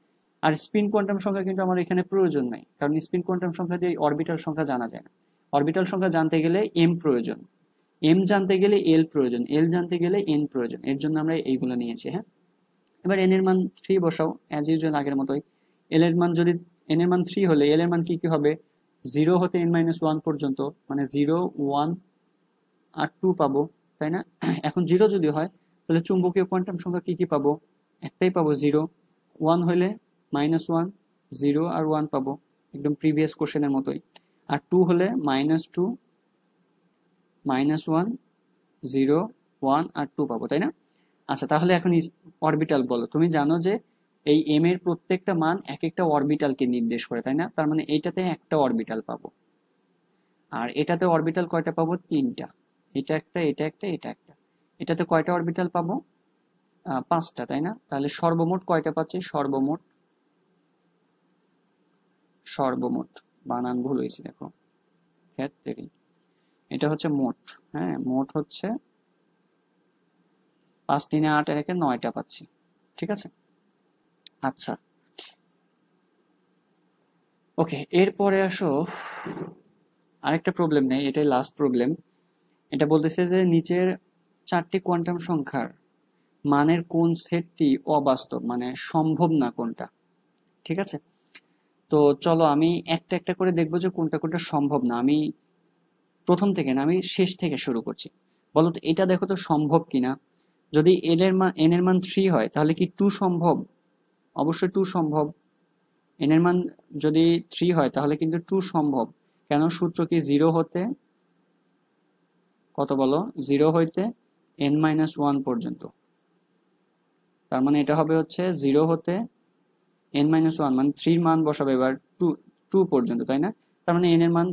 আর স্পিন কোয়ান্টাম সংখ্যা কিন্তু আমার এখানে প্রয়োজন নাই, কারণ স্পিন কোয়ান্টাম সংখ্যা দিয়ে অরবিটাল সংখ্যা জানা যায় না। অরবিটাল সংখ্যা জানতে গেলে এম প্রয়োজন, এম জানতে গেলে এল প্রয়োজন, এল জানতে গেলে এন প্রয়োজন। এর জন্য আমরা এইগুলো নিয়েছি। হ্যাঁ, এবার এন এর মান 3 বসাও অ্যাজ ইউজুয়াল আগের মতোই। এল এর মান যদি, এন এর মান 3 হলে এল এর মান কি কি হবে? 0 হতে n-1 পর্যন্ত, মানে 0 1 আর 2 পাবো তাই না। এখন 0 যদি হয় তাহলে চুম্বকীয় কোয়ান্টাম সংখ্যা কি কি পাবো? একটাই পাবো 0। 1 হলে -1, 0 আর 1 পাবো, একদম প্রিভিয়াস কোশ্চেনের মতোই। আর 2 হলে -2, -1, 0 1 আর 2 পাবো তাই না। আচ্ছা, তাহলে এখন অরবিটাল বলো। তুমি জানো যে এই এম এর প্রত্যেকটা মান এক একটা অরবিটালকে নির্দেশ করে তাই না। তার মানে এইটাতে একটা অরবিটাল পাবো, আর এটাতে অরবিটাল কয়টা পাবো? 3টা। এটা একটা, এটা একটা, এটা একটা। এটাতে কয়টা অরবিটাল পাবো? 5টা তাই না। তাহলে সর্বমোট কয়টা পাচ্ছি? সর্বমোট, সর্বমোট বানান ভুল হয়েছে দেখো, এটা হচ্ছে মোট। হ্যাঁ, মোট হচ্ছে 5 3 8 এর 9টা পাচ্ছি। ঠিক আছে, আচ্ছা ওকে। এরপরে আসো আরেকটা প্রবলেম নেই, এটাই লাস্ট প্রবলেম। এটা বলতেছে যে নিচের 4টি কোয়ান্টাম সংখ্যার মানের কোন সেটটি অবাস্তব, মানে সম্ভব না কোনটা। ঠিক আছে, তো চলো আমি একটা একটা করে দেখবো যে কোনটা কোনটা সম্ভব না। আমি প্রথম থেকে না, আমি শেষ থেকে শুরু করছি। বলো তো এটা দেখো তো সম্ভব কিনা। যদি এন এর মান 3 হয় তাহলে কি 2 সম্ভব? অবশ্যই 2 সম্ভব। এন এর মান যদি 3 হয় তাহলে কিন্তু 2 সম্ভব। কেন? সূত্র কি? 0 হতে কত বলো? 0 হইতে n-1 পর্যন্ত। তার মানে এটা হবে হচ্ছে 0 হতে n-1, মানে 3 মান বসাবে এবার 2 পর্যন্ত তাই না। তার মানে এন এর মান,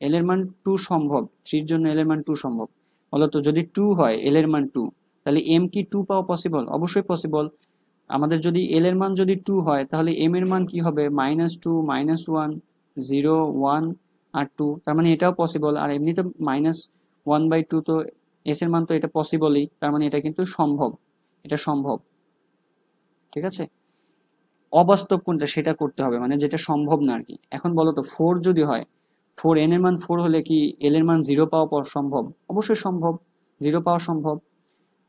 এল এর মান 2 সম্ভব, 3 এর জন্য এল এর মান 2 সম্ভব। বলো তো যদি 2 হয়, এল এর মান 2, তাহলে এম কি 2 পাওয়া পসিবল? অবশ্যই পসিবল। আমাদের যদি এল এর মান যদি 2 হয় তাহলে এম এর মান কি হবে? -2, -1, 0 1 আর 2। তার মানে এটাও পসিবল। আর এমনিতে -1/2 তো এস এর মান তো এটা পসিবলই, তার মানে এটা কিন্তু সম্ভব। এটা সম্ভব, ঠিক আছে। অবাস্তব কোনটা সেটা করতে হবে, মানে যেটা সম্ভব না আর কি। এখন বলো তো 4 যদি হয়, 4 n এর মান 4 হলে কি l এর মান 0 পাওয়া সম্ভব? অবশ্যই সম্ভব, 0 পাওয়া সম্ভব।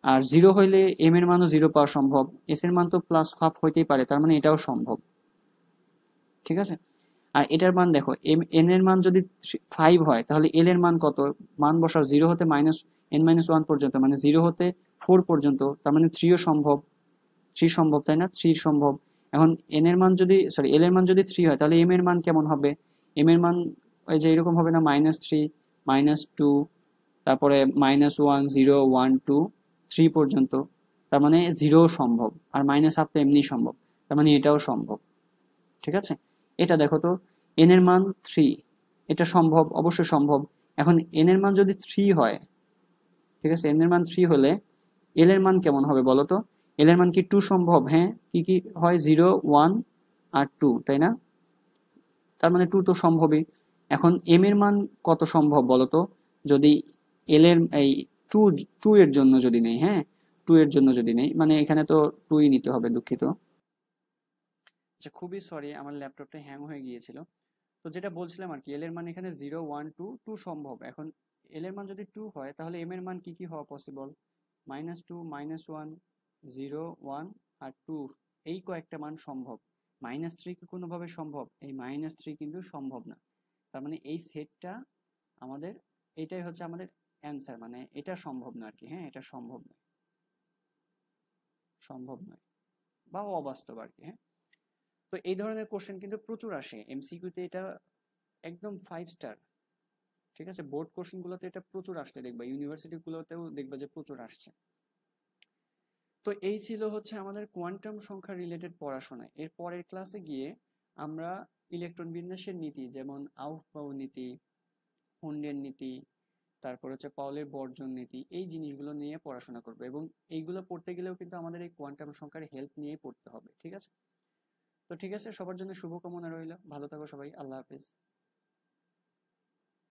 আর 0 হইলে m এর মানও 0 পাওয়া সম্ভব, s এর মান তো প্লাস হাফ হইতেই পারে, তার মানে এটাও সম্ভব, ঠিক আছে। আর এটার মান দেখো, n এর মান যদি 5 হয় তাহলে l এর মান কত? মান বসাও 0 হতে n-1 পর্যন্ত, মানে 0 হতে 4 পর্যন্ত, তার মানে 3 ও সম্ভব, 3 সম্ভব, তাই না? 3 সম্ভব। এখন n এর মান যদি l এর মান যদি 3 হয় তাহলে m এর মান কেমন হবে? m এর মান ওই যে এরকম হবে না, -3, -2, তারপরে -1, 0, 1, 2, 3 পর্যন্ত, তার মানে 0 সম্ভব। আর -1/2 তো এমনি সম্ভব, তার মানে এটাও সম্ভব, ঠিক আছে। এটা দেখো তো, n এর মান 3, এটা সম্ভব, অবশ্যই সম্ভব। এখন n এর মান যদি 3 হয়, ঠিক আছে, n এর মান 3 হলে l এর মান কেমন হবে বলো তো? l এর মান কি 2 সম্ভব? হ্যাঁ, কি কি হয়? 0, 1 আর 2, তাই না? তার মানে 2 তো সম্ভবই। এখন m এর মান কত সম্ভব বলো তো? যদি l এর এই 2 এর জন্য যদি নেই, হ্যাঁ, 2 এর জন্য যদি নেই, মানে এখানে তো 2ই নিতে হবে, দুঃখিত। আচ্ছা, খুবই সরি, আমার ল্যাপটপটা হ্যাং হয়ে গিয়েছিল। তো যেটা বলছিলাম আর কি, এল এর মান এখানে 0, 1, 2, 2 সম্ভব। এখন এল এর মান যদি 2 হয় তাহলে এম এর মান কি কি হওয়া পসিবল? -2, -1, 0, 1 আর 2, এই কয়েকটা মান সম্ভব। -3 কি কোনোভাবে সম্ভব? এই -3 কিন্তু সম্ভব না। তার মানে এই সেটটা আমাদের, এটাই হচ্ছে আমাদের অ্যান্সার, মানে এটা সম্ভব না আর কি। হ্যাঁ, এটা সম্ভব নয়, সম্ভব নয় বা অবাস্তব আর কি। হ্যাঁ, তো এই ধরনের কোশ্চেন কিন্তু প্রচুর আসে এমসিকিউতে, এটা একদম 5 স্টার, ঠিক আছে। বোর্ড কোশ্চেন গুলোতে এটা প্রচুর আসতে দেখবা, ইউনিভার্সিটি গুলোতেও দেখবা যে প্রচুর আসছে। তো এই ছিল হচ্ছে আমাদের কোয়ান্টাম সংখ্যা রিলেটেড পড়াশোনা। এর পরের ক্লাসে গিয়ে আমরা ইলেকট্রন বিন্যাসের নীতি, যেমন আউফবাউ নীতি, হুন্ডের নীতি, তারপর হচ্ছে পাউলের বর্জন নীতি, এই জিনিসগুলো নিয়ে পড়াশোনা করবো। এবং এইগুলো পড়তে গেলেও কিন্তু আমাদের এই কোয়ান্টাম সংখ্যার হেল্প নিয়ে পড়তে হবে, ঠিক আছে। তো ঠিক আছে, সবার জন্য শুভকামনা রইল, ভালো থাকো সবাই, আল্লাহ হাফেজ।